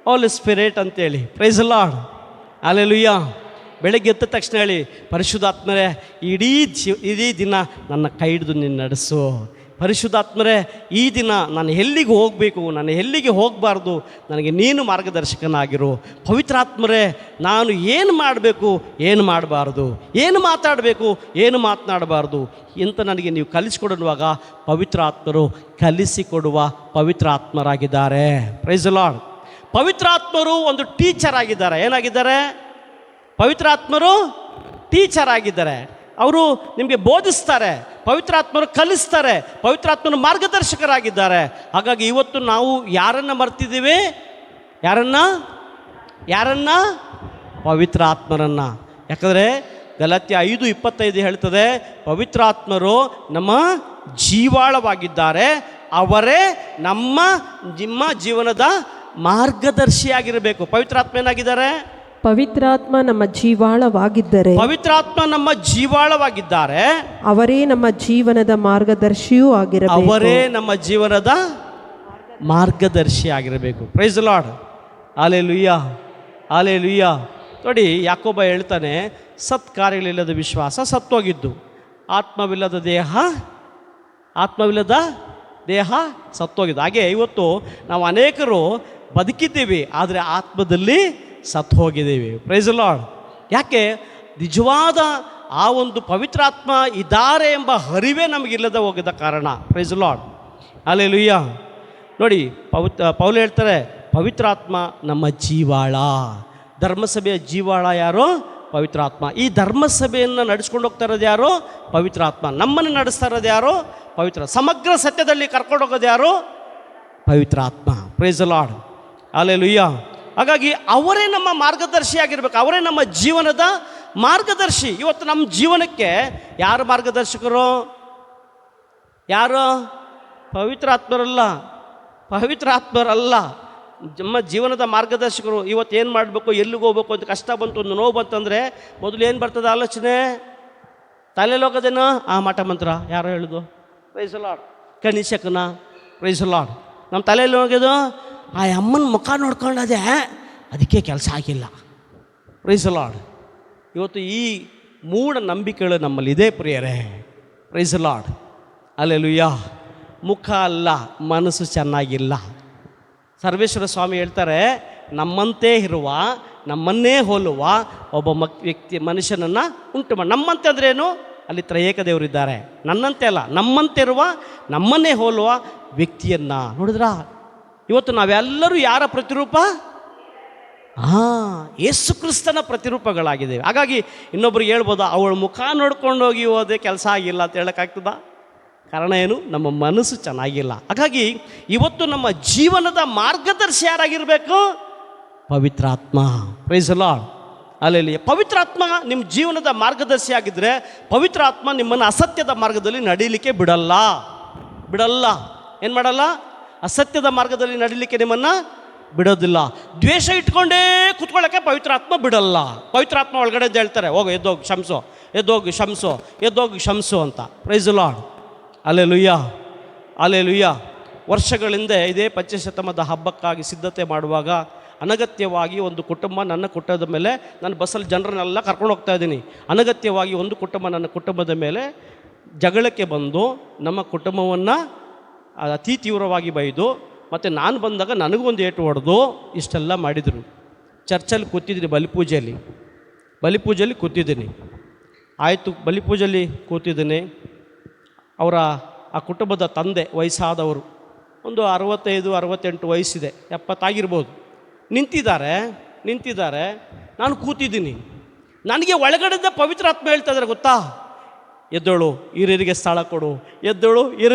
S1: ಹೋಲಿ ಸ್ಪಿರಿಟ್ ಅಂತೇಳಿ. Praise the lord. ಹಲ್ಲೆಲೂಯಾ. ಬೆಳಗ್ಗೆ ಎದ್ದ ತಕ್ಷಣ ಹೇಳಿ, ಪರಿಶುದ್ಧಾತ್ಮರೇ, ಇಡೀ ದಿನ ನನ್ನ ಕೈ ಹಿಡಿದು ನೀನು ನಡೆಸು. ಪರಿಶುದ್ಧಾತ್ಮರೇ, ಈ ದಿನ ನಾನು ಎಲ್ಲಿಗೆ ಹೋಗಬೇಕು, ನಾನು ಎಲ್ಲಿಗೆ ಹೋಗಬಾರ್ದು, ನನಗೆ ನೀನು ಮಾರ್ಗದರ್ಶಕನಾಗಿರು. ಪವಿತ್ರಾತ್ಮರೇ, ನಾನು ಏನು ಮಾಡಬೇಕು, ಏನು ಮಾಡಬಾರ್ದು, ಏನು ಮಾತಾಡಬೇಕು, ಏನು ಮಾತನಾಡಬಾರ್ದು ಅಂತ ನನಗೆ ನೀವು ಕಲಿಸಿಕೊಡುವಾಗ ಪವಿತ್ರಾತ್ಮರು ಕಲಿಸಿಕೊಡುವ ಪವಿತ್ರಾತ್ಮರಾಗಿದ್ದಾರೆ. Praise the lord. ಪವಿತ್ರಾತ್ಮರು ಒಂದು ಟೀಚರ್ ಆಗಿದ್ದಾರೆ. ಏನಾಗಿದ್ದಾರೆ? ಪವಿತ್ರಾತ್ಮರು ಟೀಚರ್ ಆಗಿದ್ದಾರೆ. ಅವರು ನಿಮಗೆ ಬೋಧಿಸ್ತಾರೆ, ಪವಿತ್ರಾತ್ಮರು ಕಲಿಸ್ತಾರೆ, ಪವಿತ್ರಾತ್ಮರು ಮಾರ್ಗದರ್ಶಕರಾಗಿದ್ದಾರೆ. ಹಾಗಾಗಿ ಇವತ್ತು ನಾವು ಯಾರನ್ನು ಮರ್ತಿದ್ದೀವಿ? ಯಾರನ್ನ? ಪವಿತ್ರಾತ್ಮರನ್ನು. ಯಾಕಂದರೆ ಗಲಾತ್ಯ 5:25 ಹೇಳ್ತದೆ, ಪವಿತ್ರಾತ್ಮರು ನಮ್ಮ ಜೀವಾಳವಾಗಿದ್ದಾರೆ, ಅವರೇ ನಿಮ್ಮ ಜೀವನದ ಮಾರ್ಗದರ್ಶಿಯಾಗಿರಬೇಕು. ಪವಿತ್ರಾತ್ಮ ಏನಾಗಿದ್ದಾರೆ?
S2: ಪವಿತ್ರಾತ್ಮ ನಮ್ಮ ಜೀವಾಳವಾಗಿದ್ದರೆ
S1: ಪವಿತ್ರಾತ್ಮ ನಮ್ಮ ಜೀವಾಳವಾಗಿದ್ದಾರೆ.
S2: ಅವರೇ ನಮ್ಮ ಜೀವನದ ಮಾರ್ಗದರ್ಶಿಯೂ ಆಗಿರಬೇಕು.
S1: ಅವರೇ ನಮ್ಮ ಜೀವನದ ಮಾರ್ಗದರ್ಶಿ ಆಗಿರಬೇಕು. Praise Lord. Hallelujah, hallelujah. ನೋಡಿ, ಯಾಕೋಬ ಹೇಳ್ತಾನೆ, ಸತ್ಕಾರ್ಯಗಳಿಲ್ಲದ ವಿಶ್ವಾಸ ಸತ್ತೋಗಿದ್ದು, ಆತ್ಮವಿಲ್ಲದ ದೇಹ ಸತ್ತೋಗಿದ್ದು. ಹಾಗೆ ಇವತ್ತು ನಾವು ಅನೇಕರು ಬದುಕಿದ್ದೀವಿ, ಆದರೆ ಆತ್ಮದಲ್ಲಿ ಸತ್ತು ಹೋಗಿದ್ದೀವಿ. Praise Lord. ಯಾಕೆ? ನಿಜವಾದ ಆ ಒಂದು ಪವಿತ್ರಾತ್ಮ ಇದ್ದಾರೆ ಎಂಬ ಅರಿವೇ ನಮಗಿಲ್ಲದೆ ಹೋಗಿದ್ದ ಕಾರಣ. Praise Lord. ಹಲ್ಲೆಲೂಯಾ. ನೋಡಿ, ಪೌಲ ಹೇಳ್ತಾರೆ, ಪವಿತ್ರಾತ್ಮ ನಮ್ಮ ಜೀವಾಳ. ಧರ್ಮಸಭೆಯ ಜೀವಾಳ ಯಾರು? ಪವಿತ್ರಾತ್ಮ. ಈ ಧರ್ಮಸಭೆಯನ್ನು ನಡೆಸ್ಕೊಂಡು ಹೋಗ್ತಾ ಇರೋದು ಯಾರು? ಪವಿತ್ರಾತ್ಮ. ನಮ್ಮನ್ನು ನಡೆಸ್ತಾ ಇರೋದು ಯಾರು? ಪವಿತ್ರ. ಸಮಗ್ರ ಸತ್ಯದಲ್ಲಿ ಕರ್ಕೊಂಡು ಹೋಗೋದು ಯಾರು? ಪವಿತ್ರಾತ್ಮ. Praise Lord. ಹಲ್ಲೆಲೂಯಾ. ಹಾಗಾಗಿ ಅವರೇ ನಮ್ಮ ಮಾರ್ಗದರ್ಶಿ ಆಗಿರ್ಬೇಕು. ಅವರೇ ನಮ್ಮ ಜೀವನದ ಮಾರ್ಗದರ್ಶಿ. ಇವತ್ತು ನಮ್ಮ ಜೀವನಕ್ಕೆ ಯಾರು ಮಾರ್ಗದರ್ಶಕರು? ಯಾರು? ಪವಿತ್ರಾತ್ಮರಲ್ಲ. ನಮ್ಮ ಜೀವನದ ಮಾರ್ಗದರ್ಶಕರು. ಇವತ್ತು ಏನು ಮಾಡಬೇಕು, ಎಲ್ಲಿಗೆ ಹೋಗ್ಬೇಕು ಅಂತ ಕಷ್ಟ ಬಂತು, ಒಂದು ನೋವು ಬಂತಂದರೆ ಮೊದಲು ಏನು ಬರ್ತದೆ ಆಲೋಚನೆ? ತಲೆಯಲ್ಲಿ ಹೋಗೋದೇನು? ಆ ಮಠ ಮಂತ್ರ ಯಾರೋ ಹೇಳೋದು, ಪ್ರೈಸ್ ಲಾರ್ಡ್, ಕನಿಷಕನ, ಪ್ರೈಸ್ ಲಾರ್ಡ್. ನಮ್ಮ ತಲೆಯಲ್ಲಿ ಹೋಗೋದು ಆ ಅಮ್ಮನ ಮುಖ ನೋಡ್ಕೊಂಡದೆ, ಅದಕ್ಕೆ ಕೆಲಸ ಆಗಿಲ್ಲ. Praise Lord. ಇವತ್ತು ಈ ಮೂಢ ನಂಬಿಕೆಗಳು ನಮ್ಮಲ್ಲಿ ಇದೆ ಪ್ರಿಯರೇ. Praise Lord. ಹಲ್ಲೆಲೂಯಾ. ಮುಖ ಅಲ್ಲ, ಮನಸ್ಸು ಚೆನ್ನಾಗಿಲ್ಲ. ಸರ್ವೇಶ್ವರ ಸ್ವಾಮಿ ಹೇಳ್ತಾರೆ, ನಮ್ಮಂತೆ ಇರುವ, ನಮ್ಮನ್ನೇ ಹೋಲುವ ಒಬ್ಬ ಮನುಷ್ಯನನ್ನು ಉಂಟು ಮಾಡಿ. ನಮ್ಮಂತೆ ಅಂದ್ರೇನು? ಅಲ್ಲಿ ತ್ರಯೇಕ ದೇವರಿದ್ದಾರೆ. ನನ್ನಂತೆ ಅಲ್ಲ, ನಮ್ಮಂತೆ ಇರುವ, ನಮ್ಮನ್ನೇ ಹೋಲುವ ವ್ಯಕ್ತಿಯನ್ನು ನೋಡಿದ್ರಾ? ಇವತ್ತು ನಾವೆಲ್ಲರೂ ಯಾರ ಪ್ರತಿರೂಪ? ಯೇಸು ಕ್ರಿಸ್ತನ ಪ್ರತಿರೂಪಗಳಾಗಿದ್ದೇವೆ. ಹಾಗಾಗಿ ಇನ್ನೊಬ್ರಿಗೆ ಹೇಳ್ಬೋದಾ, ಅವಳ ಮುಖ ನೋಡ್ಕೊಂಡೋಗಿ ಹೋದೆ ಕೆಲಸ ಆಗಿಲ್ಲ ಅಂತ ಹೇಳೋಕ್ಕಾಗ್ತದ? ಕಾರಣ ಏನು? ನಮ್ಮ ಮನಸ್ಸು ಚೆನ್ನಾಗಿಲ್ಲ. ಹಾಗಾಗಿ ಇವತ್ತು ನಮ್ಮ ಜೀವನದ ಮಾರ್ಗದರ್ಶಿ ಯಾರಾಗಿರಬೇಕು? ಪವಿತ್ರಾತ್ಮ. Praise Lord. ಅಲ್ಲಿ ಪವಿತ್ರಾತ್ಮ ನಿಮ್ಮ ಜೀವನದ ಮಾರ್ಗದರ್ಶಿ ಆಗಿದ್ದರೆ, ಪವಿತ್ರಾತ್ಮ ನಿಮ್ಮನ್ನು ಅಸತ್ಯದ ಮಾರ್ಗದಲ್ಲಿ ನಡೀಲಿಕ್ಕೆ ಬಿಡಲ್ಲ. ಏನು ಮಾಡಲ್ಲ? ಅಸತ್ಯದ ಮಾರ್ಗದಲ್ಲಿ ನಡೀಲಿಕ್ಕೆ ನಿಮ್ಮನ್ನು ಬಿಡೋದಿಲ್ಲ. ದ್ವೇಷ ಇಟ್ಕೊಂಡೇ ಕೂತ್ಕೊಳ್ಳೋಕ್ಕೆ ಪವಿತ್ರಾತ್ಮ ಬಿಡಲ್ಲ. ಪವಿತ್ರಾತ್ಮ ಒಳಗಡೆ ಹೇಳ್ತಾರೆ, ಹೋಗು, ಎದ್ದೋಗಿ ಕ್ಷಮಿಸು ಅಂತ. Praise Lord. ಹಲ್ಲೆಲೂಯಾ. ವರ್ಷಗಳಿಂದ ಇದೇ ಪಂಚಶತಮದ ಹಬ್ಬಕ್ಕಾಗಿ ಸಿದ್ಧತೆ ಮಾಡುವಾಗ ಅನಗತ್ಯವಾಗಿ ಒಂದು ಕುಟುಂಬ, ನನ್ನ ಕುಟುಂಬದ ಮೇಲೆ, ನಾನು ಬಸ್ಸಲ್ಲಿ ಜನರನ್ನೆಲ್ಲ ಕರ್ಕೊಂಡು ಹೋಗ್ತಾ ಇದ್ದೀನಿ, ಅನಗತ್ಯವಾಗಿ ಒಂದು ಕುಟುಂಬ ನನ್ನ ಕುಟುಂಬದ ಮೇಲೆ ಜಗಳಕ್ಕೆ ಬಂದು ನಮ್ಮ ಕುಟುಂಬವನ್ನು ಅತಿ ತೀವ್ರವಾಗಿ ಬೈದು, ಮತ್ತು ನಾನು ಬಂದಾಗ ನನಗೊಂದು ಏಟು ಹೊಡೆದು ಇಷ್ಟೆಲ್ಲ ಮಾಡಿದರು. ಚರ್ಚಲ್ಲಿ ಕೂತಿದ್ದೀನಿ, ಬಲಿಪೂಜೆಯಲ್ಲಿ ಕೂತಿದ್ದೀನಿ. ಆಯಿತು, ಬಲಿಪೂಜೆಯಲ್ಲಿ ಕೂತಿದ್ದೀನಿ. ಅವರ ಆ ಕುಟುಂಬದ ತಂದೆ ವಯಸ್ಸಾದವರು, ಒಂದು 65-68 ವಯಸ್ಸಿದೆ, 70 ಆಗಿರ್ಬೋದು. ನಿಂತಿದ್ದಾರೆ. ನಾನು ಕೂತಿದ್ದೀನಿ. ನನಗೆ ಒಳಗಡೆದ ಪವಿತ್ರಾತ್ಮ ಹೇಳ್ತಾ ಇದ್ದಾರೆ, ಗೊತ್ತಾ? ಎದ್ದೋಳು, ಹಿರಿಯರಿಗೆ ಸ್ಥಳ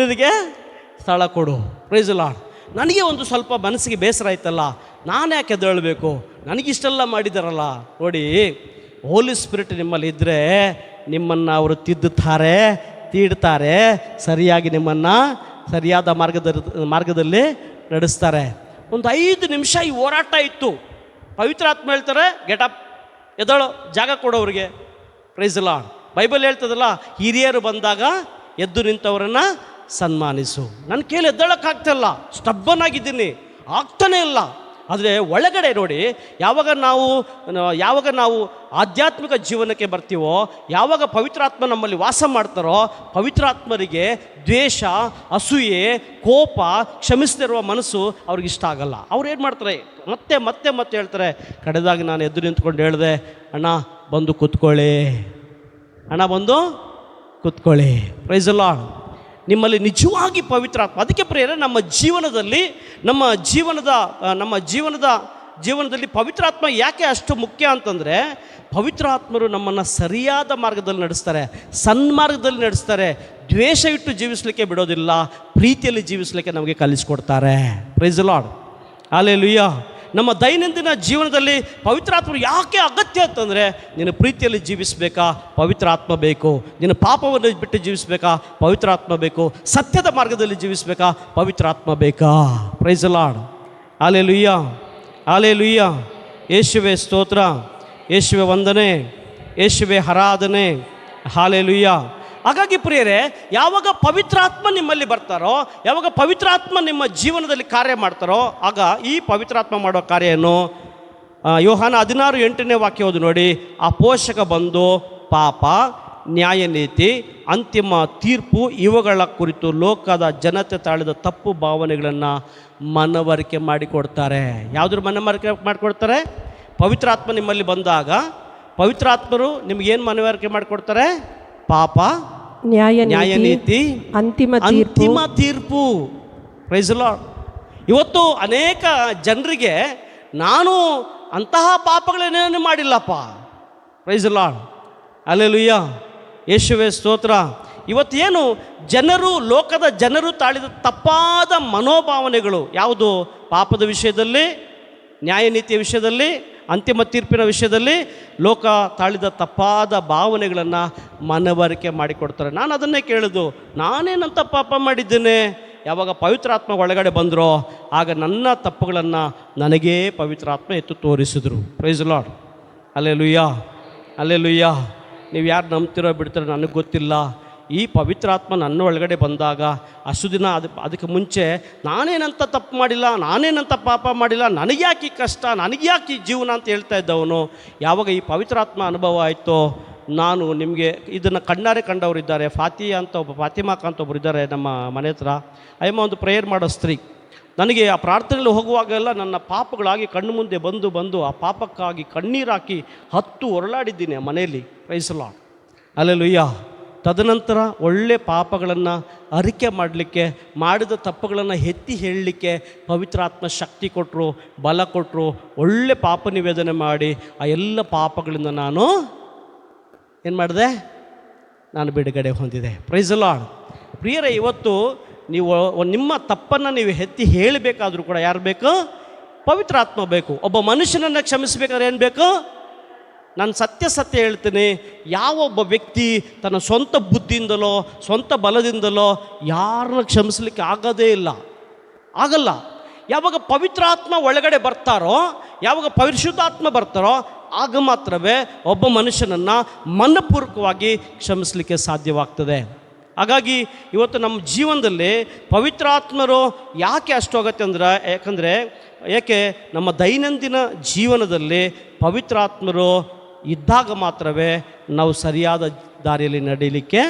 S1: ಕೊಡು. Praise Lord. ನನಗೆ ಒಂದು ಸ್ವಲ್ಪ ಮನಸ್ಸಿಗೆ ಬೇಸರ ಆಯ್ತಲ್ಲ, ನಾನು ಯಾಕೆ ಎದ್ದೇಳಬೇಕು? ನನಗಿಷ್ಟೆಲ್ಲ ಮಾಡಿದಾರಲ್ಲ. ನೋಡಿ, ಹೋಲಿ ಸ್ಪಿರಿಟ್ ನಿಮ್ಮಲ್ಲಿ ಇದ್ದರೆ ನಿಮ್ಮನ್ನು ಅವರು ತೀಡ್ತಾರೆ, ಸರಿಯಾಗಿ ನಿಮ್ಮನ್ನು ಸರಿಯಾದ ಮಾರ್ಗದಲ್ಲಿ ನಡೆಸ್ತಾರೆ. ಒಂದು 5 ನಿಮಿಷ ಈ ಹೋರಾಟ ಇತ್ತು. ಪವಿತ್ರಾತ್ಮ ಹೇಳ್ತಾರೆ, ಗೆಟಪ್, ಎದ್ದಳು, ಜಾಗ ಕೊಡೋರಿಗೆ. Praise lord. ಬೈಬಲ್ ಹೇಳ್ತದಲ್ಲ, ಹಿರಿಯರು ಬಂದಾಗ ಎದ್ದು ನಿಂತವರನ್ನು ಸನ್ಮಾನಿಸು. ನನ್ನ ಕೈಲಿ ಎದ್ದಳಕ್ಕಾಗ್ತಾಯಿಲ್ಲ, ಸ್ಟಬ್ಬನ್ ಆಗಿದ್ದೀನಿ, ಆಗ್ತಾನೇ ಇಲ್ಲ. ಆದರೆ ಒಳಗಡೆ ನೋಡಿ, ಯಾವಾಗ ನಾವು ಆಧ್ಯಾತ್ಮಿಕ ಜೀವನಕ್ಕೆ ಬರ್ತೀವೋ, ಯಾವಾಗ ಪವಿತ್ರಾತ್ಮ ನಮ್ಮಲ್ಲಿ ವಾಸ ಮಾಡ್ತಾರೋ, ಪವಿತ್ರಾತ್ಮರಿಗೆ ದ್ವೇಷ, ಅಸೂಯೆ, ಕೋಪ, ಕ್ಷಮಿಸದಿರುವ ಮನಸ್ಸು ಅವ್ರಿಗೆ ಇಷ್ಟ ಆಗಲ್ಲ. ಅವ್ರು ಏನು ಮಾಡ್ತಾರೆ? ಮತ್ತೆ ಹೇಳ್ತಾರೆ. ಕಡೆದಾಗಿ ನಾನು ಎದ್ದು ನಿಂತ್ಕೊಂಡು ಹೇಳಿದೆ, ಅಣ್ಣ ಬಂದು ಕೂತ್ಕೊಳ್ಳಿ. Praise Lord. ನಿಮ್ಮಲ್ಲಿ ನಿಜವಾಗಿ ಪವಿತ್ರಾತ್ಮ, ಅದಕ್ಕೆ ಪ್ರಿಯರೇ, ನಮ್ಮ ಜೀವನದಲ್ಲಿ ಪವಿತ್ರಾತ್ಮ ಯಾಕೆ ಅಷ್ಟು ಮುಖ್ಯ ಅಂತಂದರೆ, ಪವಿತ್ರಾತ್ಮರು ನಮ್ಮನ್ನು ಸರಿಯಾದ ಮಾರ್ಗದಲ್ಲಿ ನಡೆಸ್ತಾರೆ, ಸನ್ಮಾರ್ಗದಲ್ಲಿ ನಡೆಸ್ತಾರೆ. ದ್ವೇಷ ಇಟ್ಟು ಜೀವಿಸಲಿಕ್ಕೆ ಬಿಡೋದಿಲ್ಲ, ಪ್ರೀತಿಯಲ್ಲಿ ಜೀವಿಸಲಿಕ್ಕೆ ನಮಗೆ ಕಲಿಸ್ಕೊಡ್ತಾರೆ. Price Lord. ಹಲ್ಲೆಲೂಯಾ. ನಮ್ಮ ದೈನಂದಿನ ಜೀವನದಲ್ಲಿ ಪವಿತ್ರಾತ್ಮರು ಯಾಕೆ ಅಗತ್ಯ ಅಂತಂದರೆ, ನೀನು ಪ್ರೀತಿಯಲ್ಲಿ ಜೀವಿಸಬೇಕಾ? ಪವಿತ್ರಾತ್ಮ ಬೇಕು. ನೀನು ಪಾಪವನ್ನು ಬಿಟ್ಟು ಜೀವಿಸಬೇಕಾ? ಪವಿತ್ರಾತ್ಮ ಬೇಕು. ಸತ್ಯದ ಮಾರ್ಗದಲ್ಲಿ ಜೀವಿಸಬೇಕಾ? ಪವಿತ್ರಾತ್ಮ ಬೇಕಾ? Praise Lord. ಹಲ್ಲೆಲೂಯಾ. ಯೇಸುವೇ ಸ್ತೋತ್ರ. ಯೇಸುವೆ ವಂದನೆ, ಯೇಸುವೆ ಆರಾಧನೆ. ಹಾಲೆಲೂಯ. ಹಾಗಾಗಿ ಪ್ರಿಯರೇ, ಯಾವಾಗ ಪವಿತ್ರಾತ್ಮ ನಿಮ್ಮಲ್ಲಿ ಬರ್ತಾರೋ, ಯಾವಾಗ ಪವಿತ್ರಾತ್ಮ ನಿಮ್ಮ ಜೀವನದಲ್ಲಿ ಕಾರ್ಯ ಮಾಡ್ತಾರೋ, ಆಗ ಈ ಪವಿತ್ರಾತ್ಮ ಮಾಡೋ ಕಾರ್ಯ ಏನು? ಯೋಹಾನ 16:8 ವಾಕ್ಯ ಓದಿ ನೋಡಿ. ಆ ಪೋಷಕ ಬಂದು ಪಾಪ, ನ್ಯಾಯ ನೀತಿ, ಅಂತಿಮ ತೀರ್ಪು ಇವುಗಳ ಕುರಿತು ಲೋಕದ ಜನತೆ ತಾಳಿದ ತಪ್ಪು ಭಾವನೆಗಳನ್ನು ಮನವರಿಕೆ ಮಾಡಿಕೊಡ್ತಾರೆ. ಯಾವುದ್ರ ಮನವರಿಕೆ ಮಾಡಿಕೊಡ್ತಾರೆ? ಪವಿತ್ರಾತ್ಮ ನಿಮ್ಮಲ್ಲಿ ಬಂದಾಗ ಪವಿತ್ರಾತ್ಮರು ನಿಮಗೇನು ಮನವರಿಕೆ ಮಾಡಿಕೊಡ್ತಾರೆ? ಪಾಪ, ನ್ಯಾಯ ನೀತಿ, ಅಂತಿಮ ತೀರ್ಪು. Praise the lord. ಇವತ್ತು ಅನೇಕ ಜನರಿಗೆ ನಾನು ಅಂತಹ ಪಾಪಗಳೇನೇನು ಮಾಡಿಲ್ಲಪ್ಪ. Praise the lord. ಹಲ್ಲೆಲೂಯಾ. ಯೇಸುವೇ ಸ್ತೋತ್ರ. ಇವತ್ತೇನು ಜನರು, ಲೋಕದ ಜನರು ತಾಳಿದ ತಪ್ಪಾದ ಮನೋಭಾವನೆಗಳು ಯಾವುದು? ಪಾಪದ ವಿಷಯದಲ್ಲಿ, ನ್ಯಾಯ ನೀತಿಯ ವಿಷಯದಲ್ಲಿ, ಅಂತಿಮ ತೀರ್ಪಿನ ವಿಷಯದಲ್ಲಿ ಲೋಕ ತಾಳಿದ ತಪ್ಪಾದ ಭಾವನೆಗಳನ್ನು ಮನವರಿಕೆ ಮಾಡಿಕೊಡ್ತಾರೆ. ನಾನು ಅದನ್ನೇ ಕೇಳೋದು, ನಾನೇನಂತ ಪಾಪ ಮಾಡಿದ್ದೇನೆ? ಯಾವಾಗ ಪವಿತ್ರಾತ್ಮ ಒಳಗಡೆ ಬಂದರೋ ಆಗ ನನ್ನ ತಪ್ಪುಗಳನ್ನು ನನಗೇ ಪವಿತ್ರಾತ್ಮ ಎತ್ತು ತೋರಿಸಿದ್ರು. Praise the lord. Hallelujah, hallelujah. ನೀವು ಯಾರು ನಂಬ್ತಿರೋ ಬಿಡ್ತೀರೋ ನನಗೆ ಗೊತ್ತಿಲ್ಲ. ಈ ಪವಿತ್ರಾತ್ಮ ನನ್ನ ಒಳಗಡೆ ಬಂದಾಗ ಅಷ್ಟು ದಿನ ಅದಕ್ಕೆ ಮುಂಚೆ ನಾನೇನಂತ ತಪ್ಪು ಮಾಡಿಲ್ಲ, ನಾನೇನಂತ ಪಾಪ ಮಾಡಿಲ್ಲ, ನನಗ್ಯಾಕೆ ಈ ಕಷ್ಟ, ನನಗ್ಯಾಕೆ ಈ ಜೀವನ ಅಂತ ಹೇಳ್ತಾ ಇದ್ದವನು. ಯಾವಾಗ ಈ ಪವಿತ್ರಾತ್ಮ ಅನುಭವ ಆಯಿತೋ, ನಾನು ನಿಮಗೆ ಇದನ್ನು ಕಣ್ಣಾರೆ ಕಂಡವರಿದ್ದಾರೆ. ಫಾತಿಮಾಕ ಅಂತ ಒಬ್ಬರು ಇದ್ದಾರೆ ನಮ್ಮ ಮನೆ ಹತ್ರ. ಅಯ್ಯಮ್ಮ ಒಂದು ಪ್ರೇಯರ್ ಮಾಡೋ ಸ್ತ್ರೀ. ನನಗೆ ಆ ಪ್ರಾರ್ಥನೆಯಲ್ಲಿ ಹೋಗುವಾಗೆಲ್ಲ ನನ್ನ ಪಾಪಗಳಾಗಿ ಕಣ್ಣು ಮುಂದೆ ಬಂದು ಆ ಪಾಪಕ್ಕಾಗಿ ಕಣ್ಣೀರಾಕಿ ಹೊರಳಾಡಿದ್ದೀನಿ ಆ ಮನೆಯಲ್ಲಿ. Praise the lord. ಹಲ್ಲೆಲೂಯಾ. ತದನಂತರ ಒಳ್ಳೆ ಪಾಪಗಳನ್ನು ಅರಿಕೆ ಮಾಡಲಿಕ್ಕೆ, ಮಾಡಿದ ತಪ್ಪುಗಳನ್ನು ಎತ್ತಿ ಹೇಳಲಿಕ್ಕೆ ಪವಿತ್ರಾತ್ಮ ಶಕ್ತಿ ಕೊಟ್ಟರು, ಬಲ ಕೊಟ್ಟರು. ಒಳ್ಳೆ ಪಾಪ ನಿವೇದನೆ ಮಾಡಿ ಆ ಎಲ್ಲ ಪಾಪಗಳಿಂದ ನಾನು ಏನು ಮಾಡಿದೆ? ನಾನು ಬಿಡುಗಡೆ ಹೊಂದಿದೆ. Praise the Lord. ಪ್ರಿಯರೇ, ಇವತ್ತು ನೀವು ನಿಮ್ಮ ತಪ್ಪನ್ನು ನೀವು ಎತ್ತಿ ಹೇಳಬೇಕಾದ್ರೂ ಕೂಡ ಯಾರು ಬೇಕು? ಪವಿತ್ರಾತ್ಮ ಬೇಕು. ಒಬ್ಬ ಮನುಷ್ಯನನ್ನು ಕ್ಷಮಿಸಬೇಕಾದ್ರೆ ಏನು ಬೇಕು? ನಾನು ಸತ್ಯ ಹೇಳ್ತೀನಿ, ಯಾವೊಬ್ಬ ವ್ಯಕ್ತಿ ತನ್ನ ಸ್ವಂತ ಬುದ್ಧಿಯಿಂದಲೋ ಸ್ವಂತ ಬಲದಿಂದಲೋ ಯಾರನ್ನ ಕ್ಷಮಿಸಲಿಕ್ಕೆ ಆಗಲ್ಲ. ಯಾವಾಗ ಪವಿತ್ರಾತ್ಮ ಒಳಗಡೆ ಬರ್ತಾರೋ, ಯಾವಾಗ ಪರಿಶುದ್ಧಾತ್ಮ ಬರ್ತಾರೋ ಆಗ ಮಾತ್ರವೇ ಒಬ್ಬ ಮನುಷ್ಯನನ್ನು ಮನಪೂರ್ವಕವಾಗಿ ಕ್ಷಮಿಸಲಿಕ್ಕೆ ಸಾಧ್ಯವಾಗ್ತದೆ. ಹಾಗಾಗಿ ಇವತ್ತು ನಮ್ಮ ಜೀವನದಲ್ಲಿ ಪವಿತ್ರಾತ್ಮರು ಯಾಕೆ ಅಷ್ಟು ಅಗತ್ಯ ಯಾಕೆ ನಮ್ಮ ದೈನಂದಿನ ಜೀವನದಲ್ಲಿ ಪವಿತ್ರಾತ್ಮರು ಇದ್ದಾಗ ಮಾತ್ರವೇ ನಾವು ಸರಿಯಾದ ದಾರಿಯಲ್ಲಿ ನಡೀಲಿಕ್ಕೆ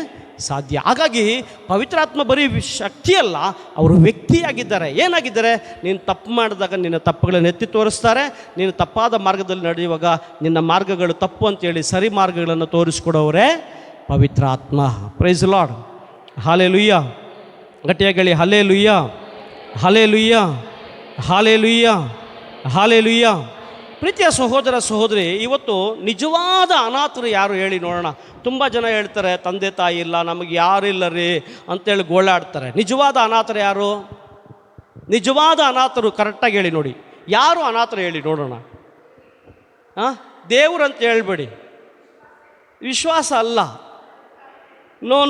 S1: ಸಾಧ್ಯ. ಹಾಗಾಗಿ ಪವಿತ್ರಾತ್ಮ ಬರೀ ಶಕ್ತಿಯಲ್ಲ, ಅವರು ವ್ಯಕ್ತಿಯಾಗಿದ್ದಾರೆ. ಏನಾಗಿದ್ದಾರೆ? ನೀನು ತಪ್ಪು ಮಾಡಿದಾಗ ನಿನ್ನ ತಪ್ಪುಗಳನ್ನು ಎತ್ತಿ ತೋರಿಸ್ತಾರೆ. ನೀನು ತಪ್ಪಾದ ಮಾರ್ಗದಲ್ಲಿ ನಡೆಯುವಾಗ ನಿನ್ನ ಮಾರ್ಗಗಳು ತಪ್ಪು ಅಂತೇಳಿ ಸರಿ ಮಾರ್ಗಗಳನ್ನು ತೋರಿಸ್ಕೊಡೋರೇ ಪವಿತ್ರಾತ್ಮ. Praise the lord. ಹಲ್ಲೆಲೂಯಾ. ಗಟ್ಟಿಯಾಗಿ ಹೇಳಿ ಹಲ್ಲೆಲೂಯಾ, ಹಲ್ಲೆಲೂಯಾ, ಹಲ್ಲೆಲೂಯಾ, ಹಲ್ಲೆಲೂಯಾ. ಪ್ರೀತಿಯ ಸಹೋದರ ಸಹೋದರಿ, ಇವತ್ತು ನಿಜವಾದ ಅನಾಥರು ಯಾರು ಹೇಳಿ ನೋಡೋಣ. ತುಂಬ ಜನ ಹೇಳ್ತಾರೆ ತಂದೆ ತಾಯಿ ಇಲ್ಲ, ನಮಗೆ ಯಾರು ಇಲ್ಲ ರೀ ಅಂತೇಳಿ ಗೋಳಾಡ್ತಾರೆ. ನಿಜವಾದ ಅನಾಥರು ಯಾರು? ನಿಜವಾದ ಅನಾಥರು ಕರೆಕ್ಟಾಗಿ ಹೇಳಿ ನೋಡಿ. ಯಾರು ಅನಾಥರು ಹೇಳಿ ನೋಡೋಣ. ದೇವ್ರು ಅಂತ ಹೇಳ್ಬೇಡಿ, ವಿಶ್ವಾಸ ಅಲ್ಲ. ನೋ.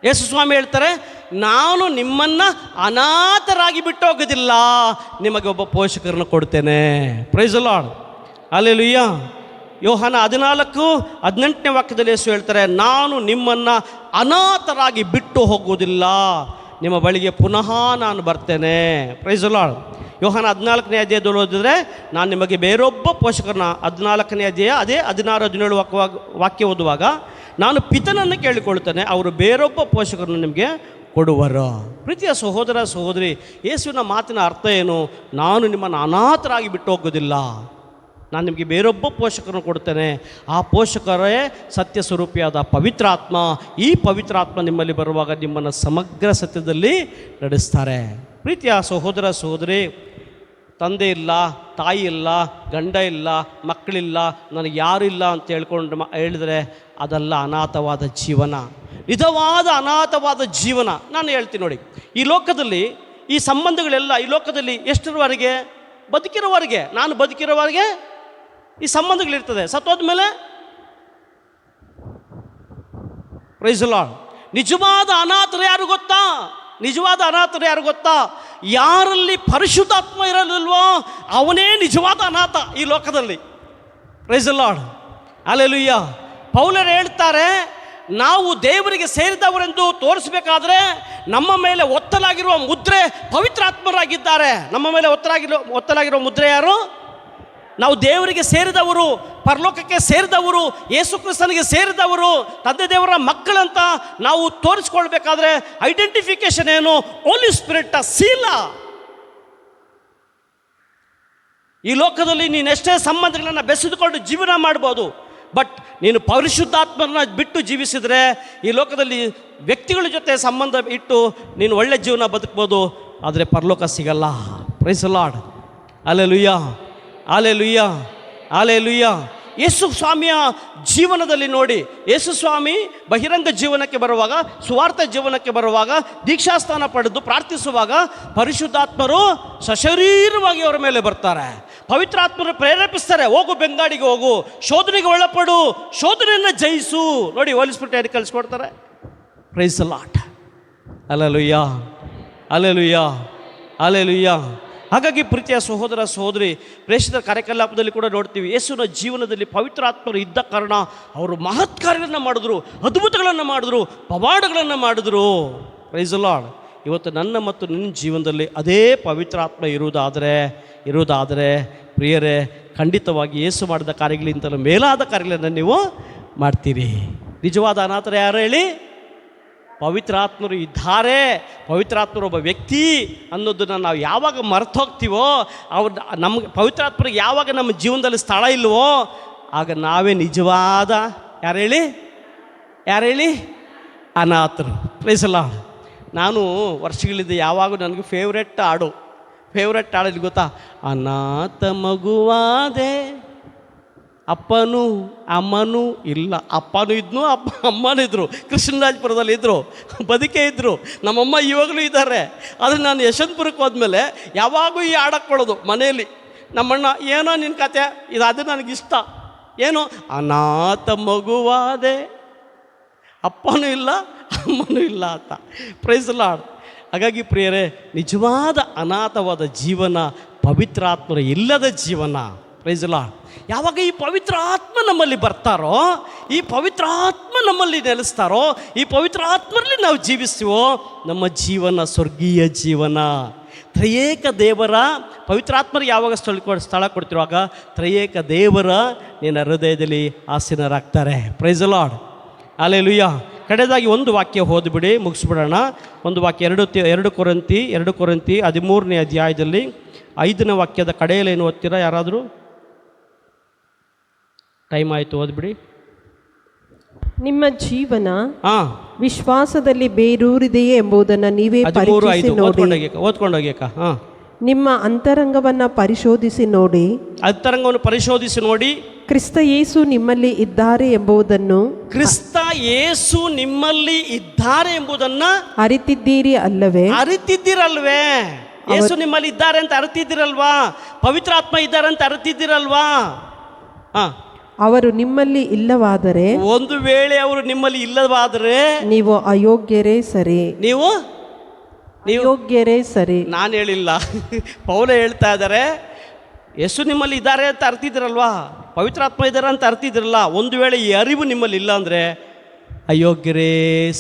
S1: ಯೇಸು ಸ್ವಾಮಿ ಹೇಳ್ತಾರೆ, ನಾನು ನಿಮ್ಮನ್ನು ಅನಾಥರಾಗಿ ಬಿಟ್ಟು ಹೋಗೋದಿಲ್ಲ, ನಿಮಗೆ ಒಬ್ಬ ಪೋಷಕರನ್ನು ಕೊಡ್ತೇನೆ. Praise the lord. Hallelujah. Yohana 14:18 ವಾಕ್ಯದಲ್ಲಿ ಯೇಸು ಹೇಳ್ತಾರೆ, ನಾನು ನಿಮ್ಮನ್ನು ಅನಾಥರಾಗಿ ಬಿಟ್ಟು ಹೋಗುವುದಿಲ್ಲ, ನಿಮ್ಮ ಬಳಿಗೆ ಪುನಃ ನಾನು ಬರ್ತೇನೆ. Praise the Lord. ಯೋಹಾನ 14ನೇ ಅಧ್ಯಾಯದಲ್ಲಿ ಓದಿದ್ರೆ, ನಾನು ನಿಮಗೆ ಬೇರೊಬ್ಬ ಪೋಷಕರನ್ನ, 14ನೇ ಅಧ್ಯಾಯ ಅದೇ 16-17 ವಾಕ್ಯ ಓದುವಾಗ, ನಾನು ಪಿತನನ್ನು ಕೇಳಿಕೊಳ್ತೇನೆ, ಅವರು ಬೇರೊಬ್ಬ ಪೋಷಕರನ್ನು ನಿಮಗೆ ಕೊಡುವರು. ಪ್ರೀತಿಯ ಸಹೋದರ ಸಹೋದರಿ, ಯೇಸುವಿನ ಮಾತಿನ ಅರ್ಥ ಏನು? ನಾನು ನಿಮ್ಮನ್ನು ಅನಾಥರಾಗಿ ಬಿಟ್ಟು ಹೋಗೋದಿಲ್ಲ, ನಾನು ನಿಮಗೆ ಬೇರೊಬ್ಬ ಪೋಷಕರನ್ನು ಕೊಡ್ತೇನೆ. ಆ ಪೋಷಕರೇ ಸತ್ಯ ಸ್ವರೂಪಿಯಾದ ಪವಿತ್ರಾತ್ಮ. ಈ ಪವಿತ್ರಾತ್ಮ ನಿಮ್ಮಲ್ಲಿ ಬರುವಾಗ ನಿಮ್ಮನ್ನು ಸಮಗ್ರ ಸತ್ಯದಲ್ಲಿ ನಡೆಸ್ತಾರೆ. ಪ್ರೀತಿಯ ಸಹೋದರ ಸಹೋದರಿ, ತಂದೆ ಇಲ್ಲ, ತಾಯಿ ಇಲ್ಲ, ಗಂಡ ಇಲ್ಲ, ಮಕ್ಕಳಿಲ್ಲ, ನನಗೆ ಯಾರು ಇಲ್ಲ ಅಂತ ಹೇಳಿದರೆ ಅದೆಲ್ಲ ಅನಾಥವಾದ ಜೀವನ, ನಿಜವಾದ ಅನಾಥವಾದ ಜೀವನ. ನಾನು ಹೇಳ್ತೀನಿ ನೋಡಿ, ಈ ಲೋಕದಲ್ಲಿ ಈ ಸಂಬಂಧಗಳೆಲ್ಲ ಈ ಲೋಕದಲ್ಲಿ ಎಷ್ಟರವರೆಗೆ? ಬದುಕಿರೋವರೆಗೆ. ನಾನು ಬದುಕಿರೋವರೆಗೆ ಈ ಸಂಬಂಧಗಳಿರ್ತದೆ. ಸತ್ತೋದ ಮೇಲೆ ಪ್ರೈಸ್ ದಿ ಲಾರ್ಡ್. ನಿಜವಾದ ಅನಾಥರು ಯಾರು ಗೊತ್ತಾ? ನಿಜವಾದ ಅನಾಥರು ಯಾರು ಗೊತ್ತಾ? ಯಾರಲ್ಲಿ ಪರಿಶುದ್ಧಾತ್ಮ ಇರಲಿಲ್ವೋ ಅವನೇ ನಿಜವಾದ ಅನಾಥ ಈ ಲೋಕದಲ್ಲಿ. Praise the lord, hallelujah. ಪೌಲರು ಹೇಳ್ತಾರೆ, ನಾವು ದೇವರಿಗೆ ಸೇರಿದವರೆಂದು ತೋರಿಸಬೇಕಾದ್ರೆ ನಮ್ಮ ಮೇಲೆ ಒತ್ತಲಾಗಿರುವ ಮುದ್ರೆ ಪವಿತ್ರಾತ್ಮರಾಗಿದ್ದಾರೆ. ನಮ್ಮ ಮೇಲೆ ಒತ್ತಲಾಗಿರುವ ಮುದ್ರೆ ಯಾರು? ನಾವು ದೇವರಿಗೆ ಸೇರಿದವರು, ಪರಲೋಕಕ್ಕೆ ಸೇರಿದವರು, ಯೇಸು ಕ್ರಿಸ್ತನಿಗೆ ಸೇರಿದವರು, ತಂದೆ ದೇವರ ಮಕ್ಕಳಂತ ನಾವು ತೋರಿಸ್ಕೊಳ್ಬೇಕಾದ್ರೆ ಐಡೆಂಟಿಫಿಕೇಶನ್ ಏನು? ಹೋಲಿ ಸ್ಪಿರಿಟ್ ಸೀಲ. ಈ ಲೋಕದಲ್ಲಿ ನೀನೆಷ್ಟೇ ಸಂಬಂಧಗಳನ್ನು ಬೆಸೆದುಕೊಂಡು ಜೀವನ ಮಾಡ್ಬೋದು, ಬಟ್ ನೀನು ಪರಿಶುದ್ಧಾತ್ಮನ ಬಿಟ್ಟು ಜೀವಿಸಿದರೆ ಈ ಲೋಕದಲ್ಲಿ ವ್ಯಕ್ತಿಗಳ ಜೊತೆ ಸಂಬಂಧ ಇಟ್ಟು ನೀನು ಒಳ್ಳೆ ಜೀವನ ಬದುಕ್ಬೋದು, ಆದರೆ ಪರಲೋಕ ಸಿಗಲ್ಲ. Praise the lord, hallelujah, hallelujah, hallelujah. ಯೇಸು ಸ್ವಾಮಿಯ ಜೀವನದಲ್ಲಿ ನೋಡಿ, ಯೇಸು ಸ್ವಾಮಿ ಬಹಿರಂಗ ಜೀವನಕ್ಕೆ ಬರುವಾಗ, ಸುವಾರ್ಥ ಜೀವನಕ್ಕೆ ಬರುವಾಗ, ದೀಕ್ಷಾಸ್ಥಾನ ಪಡೆದು ಪ್ರಾರ್ಥಿಸುವಾಗ ಪರಿಶುದ್ಧಾತ್ಮರು ಸಶರೀರವಾಗಿ ಅವರ ಮೇಲೆ ಬರ್ತಾರೆ. ಪವಿತ್ರಾತ್ಮರು ಪ್ರೇರೇಪಿಸ್ತಾರೆ, ಹೋಗು ಬೆಂಗಾಡಿಗೆ ಹೋಗು, ಶೋಧನೆಗೆ ಒಳಪಡು, ಶೋಧನೆಯನ್ನು ಜಯಿಸು. ನೋಡಿ ಹೋಲಿ ಸ್ಪಿರಿಟ್ ಯಾರಿಗೆ ಕಲಿಸ್ಕೊಡ್ತಾರೆ? Praise the lord, hallelujah, hallelujah, hallelujah. ಹಾಗಾಗಿ ಪ್ರೀತಿಯ ಸಹೋದರ ಸಹೋದರಿ, ಪ್ರೇಷಿತರ ಕಾರ್ಯಕಲಾಪದಲ್ಲಿ ಕೂಡ ನೋಡ್ತೀವಿ, ಯೇಸುವಿನ ಜೀವನದಲ್ಲಿ ಪವಿತ್ರಾತ್ಮರು ಇದ್ದ ಕಾರಣ ಅವರು ಮಹತ್ ಕಾರ್ಯಗಳನ್ನು ಮಾಡಿದ್ರು, ಅದ್ಭುತಗಳನ್ನು ಮಾಡಿದ್ರು, ಪವಾಡಗಳನ್ನು ಮಾಡಿದ್ರು. Praise the lord. ಇವತ್ತು ನನ್ನ ಮತ್ತು ನಿನ್ನ ಜೀವನದಲ್ಲಿ ಅದೇ ಪವಿತ್ರಾತ್ಮ ಇರುವುದಾದರೆ ಪ್ರಿಯರೇ, ಖಂಡಿತವಾಗಿ ಯೇಸು ಮಾಡಿದ ಕಾರ್ಯಗಳಿಂತಲೂ ಮೇಲಾದ ಕಾರ್ಯಗಳನ್ನು ನೀವು ಮಾಡ್ತೀರಿ. ನಿಜವಾದ ಅನಾಥರು ಯಾರು ಹೇಳಿ? ಪವಿತ್ರಾತ್ಮರು ಇದ್ದಾರೆ, ಪವಿತ್ರಾತ್ಮರು ಒಬ್ಬ ವ್ಯಕ್ತಿ ಅನ್ನೋದನ್ನು ನಾವು ಯಾವಾಗ ಮರೆತು ಹೋಗ್ತೀವೋ, ಅವ್ರು ನಮಗೆ ಪವಿತ್ರಾತ್ಮರಿಗೆ ಯಾವಾಗ ನಮ್ಮ ಜೀವನದಲ್ಲಿ ಸ್ಥಳ ಇಲ್ವೋ, ಆಗ ನಾವೇ ನಿಜವಾದ ಯಾರು ಹೇಳಿ? ಅನಾಥರು. Praise the lord. ನಾನು ವರ್ಷಗಳಿಂದ ಯಾವಾಗೂ ನನಗೆ ಫೇವ್ರೆಟ್ ಹಾಡು ಗೊತ್ತಾ? ಅನಾಥ ಮಗುವಾದೆ, ಅಪ್ಪನೂ ಅಮ್ಮನೂ ಇಲ್ಲ. ಅಪ್ಪನೂ ಇದ್ನು, ಅಮ್ಮನೂ ಇದ್ದರು, ಕೃಷ್ಣರಾಜಪುರದಲ್ಲಿ ಇದ್ದರು, ಬದುಕೇ ಇದ್ದರು. ನಮ್ಮಮ್ಮ ಇವಾಗಲೂ ಇದ್ದಾರೆ. ಆದರೆ ನಾನು ಯಶವಂತಪುರಕ್ಕೆ ಹೋದ್ಮೇಲೆ ಯಾವಾಗೂ ಈ ಹಾಡಕ್ಕೊಳ್ಳೋದು ಮನೆಯಲ್ಲಿ. ನಮ್ಮಣ್ಣ, ಏನೋ ನಿನ್ನ ಕತೆ ಇದು, ಅದು ನನಗಿಷ್ಟ. ಏನು? ಅನಾಥ ಮಗುವಾದೆ, ಅಪ್ಪನೂ ಇಲ್ಲ ಅಮ್ಮನೂ ಇಲ್ಲ ಅಂತ. Praise the Lord. ಹಾಗಾಗಿ ಪ್ರಿಯರೇ, ನಿಜವಾದ ಅನಾಥವಾದ ಜೀವನ ಪವಿತ್ರಾತ್ಮರ ಇಲ್ಲದ ಜೀವನ. Praise the Lord. ಯಾವಾಗ ಈ ಪವಿತ್ರ ಆತ್ಮ ನಮ್ಮಲ್ಲಿ ಬರ್ತಾರೋ, ಈ ಪವಿತ್ರ ಆತ್ಮ ನಮ್ಮಲ್ಲಿ ನೆಲೆಸ್ತಾರೋ, ಈ ಪವಿತ್ರ ಆತ್ಮರಲ್ಲಿ ನಾವು ಜೀವಿಸ್ತೀವೋ, ನಮ್ಮ ಜೀವನ ಸ್ವರ್ಗೀಯ ಜೀವನ. ತ್ರಯೇಕ ದೇವರ ಪವಿತ್ರಾತ್ಮರಿಗೆ ಯಾವಾಗ ಸ್ಥಳ ಕೊಡ್ತಿರುವಾಗ ತ್ರಯೇಕ ದೇವರ ನಿನ್ನ ಹೃದಯದಲ್ಲಿ ಆಸೀನರಾಗ್ತಾರೆ. Praise the lord, hallelujah. ಕಡೆದಾಗಿ ಒಂದು ವಾಕ್ಯ ಓದಿಬಿಡಿ, ಮುಗಿಸ್ಬಿಡೋಣ. ಒಂದು ವಾಕ್ಯ 2 ಕೊರಿಂಥಿ 13ನೇ ಅಧ್ಯಾಯದಲ್ಲಿ 5ನೇ ವಾಕ್ಯದ ಕಡೆಯಲ್ಲಿ ಏನು ಓದ್ತೀರಾ ಯಾರಾದರೂ? ಟೈಮ್ ಆಯಿತು, ಓದ್ಬಿಡಿ.
S2: ನಿಮ್ಮ ಜೀವನ ವಿಶ್ವಾಸದಲ್ಲಿ ಬೇರೂರಿದೆಯೇ ಎಂಬುದನ್ನು ನೀವೇ
S1: ಓದ್ಕೊಂಡೋಗ್ಯಕ್ಕ.
S2: ನಿಮ್ಮ ಅಂತರಂಗವನ್ನು ಪರಿಶೋಧಿಸಿ ನೋಡಿ, ಕ್ರಿಸ್ತ ಯೇಸು ನಿಮ್ಮಲ್ಲಿ ಇದ್ದಾರೆ ಎಂಬುದನ್ನು ಅರಿತಿದ್ದೀರಿ ಅಲ್ಲವೇ?
S1: ಯೇಸು ನಿಮ್ಮಲ್ಲಿ ಇದ್ದಾರೆ ಅಂತ ಅರಿತಿದ್ದೀರಲ್ವಾ? ಪವಿತ್ರಾತ್ಮ ಇದ್ದಾರೆ ಅಂತ ಅರಿತಿದ್ದೀರಲ್ವಾ?
S2: ಅವರು ನಿಮ್ಮಲ್ಲಿ ಇಲ್ಲವಾದರೆ,
S1: ಒಂದು ವೇಳೆ ಅವರು ನಿಮ್ಮಲ್ಲಿ ಇಲ್ಲವಾದರೆ
S2: ನೀವು ಅಯೋಗ್ಯರೇ ಸರಿ.
S1: ನಾನು ಹೇಳಿಲ್ಲ, ಪೌಲ ಹೇಳ್ತಾ ಇದ್ದಾರೆ. ಯೇಸು ನಿಮ್ಮಲ್ಲಿ ಇದ್ದಾರೆ ಅಂತ ಅರ್ತಿದ್ದೀರಲ್ವಾ? ಪವಿತ್ರಾತ್ಮ ಇದ್ದಾರೆ ಅಂತ ಅರ್ತಿದ್ದೀರಲ್ಲ. ಒಂದು ವೇಳೆ ಈ ಅರಿವು ನಿಮ್ಮಲ್ಲಿ ಇಲ್ಲ ಅಂದರೆ ಅಯೋಗ್ಯರೇ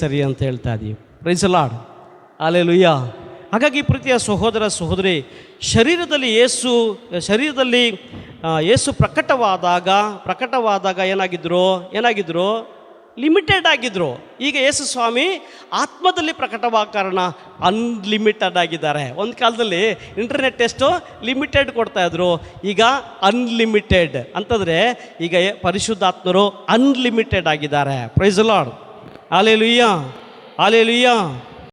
S1: ಸರಿ ಅಂತ ಹೇಳ್ತಾ ಇದ್ದೀವಿ. Praise the lord, hallelujah. ಹಾಗಾಗಿ ಪ್ರೀತಿಯ ಸಹೋದರ ಸಹೋದರಿ, ಶರೀರದಲ್ಲಿ ಯೇಸು ಪ್ರಕಟವಾದಾಗ ಏನಾಗಿದ್ರು? ಲಿಮಿಟೆಡ್ ಆಗಿದ್ದರು. ಈಗ ಯೇಸು ಸ್ವಾಮಿ ಆತ್ಮದಲ್ಲಿ ಪ್ರಕಟವಾದ ಕಾರಣ ಅನ್ಲಿಮಿಟೆಡ್ ಆಗಿದ್ದಾರೆ. ಒಂದು ಕಾಲದಲ್ಲಿ ಇಂಟರ್ನೆಟ್ ಎಷ್ಟು ಲಿಮಿಟೆಡ್ ಕೊಡ್ತಾಯಿದ್ರು, ಈಗ ಅನ್ಲಿಮಿಟೆಡ್ ಅಂತಂದರೆ ಈಗ ಪರಿಶುದ್ಧಾತ್ಮರು ಅನ್ಲಿಮಿಟೆಡ್ ಆಗಿದ್ದಾರೆ. Praise the lord, hallelujah, hallelujah,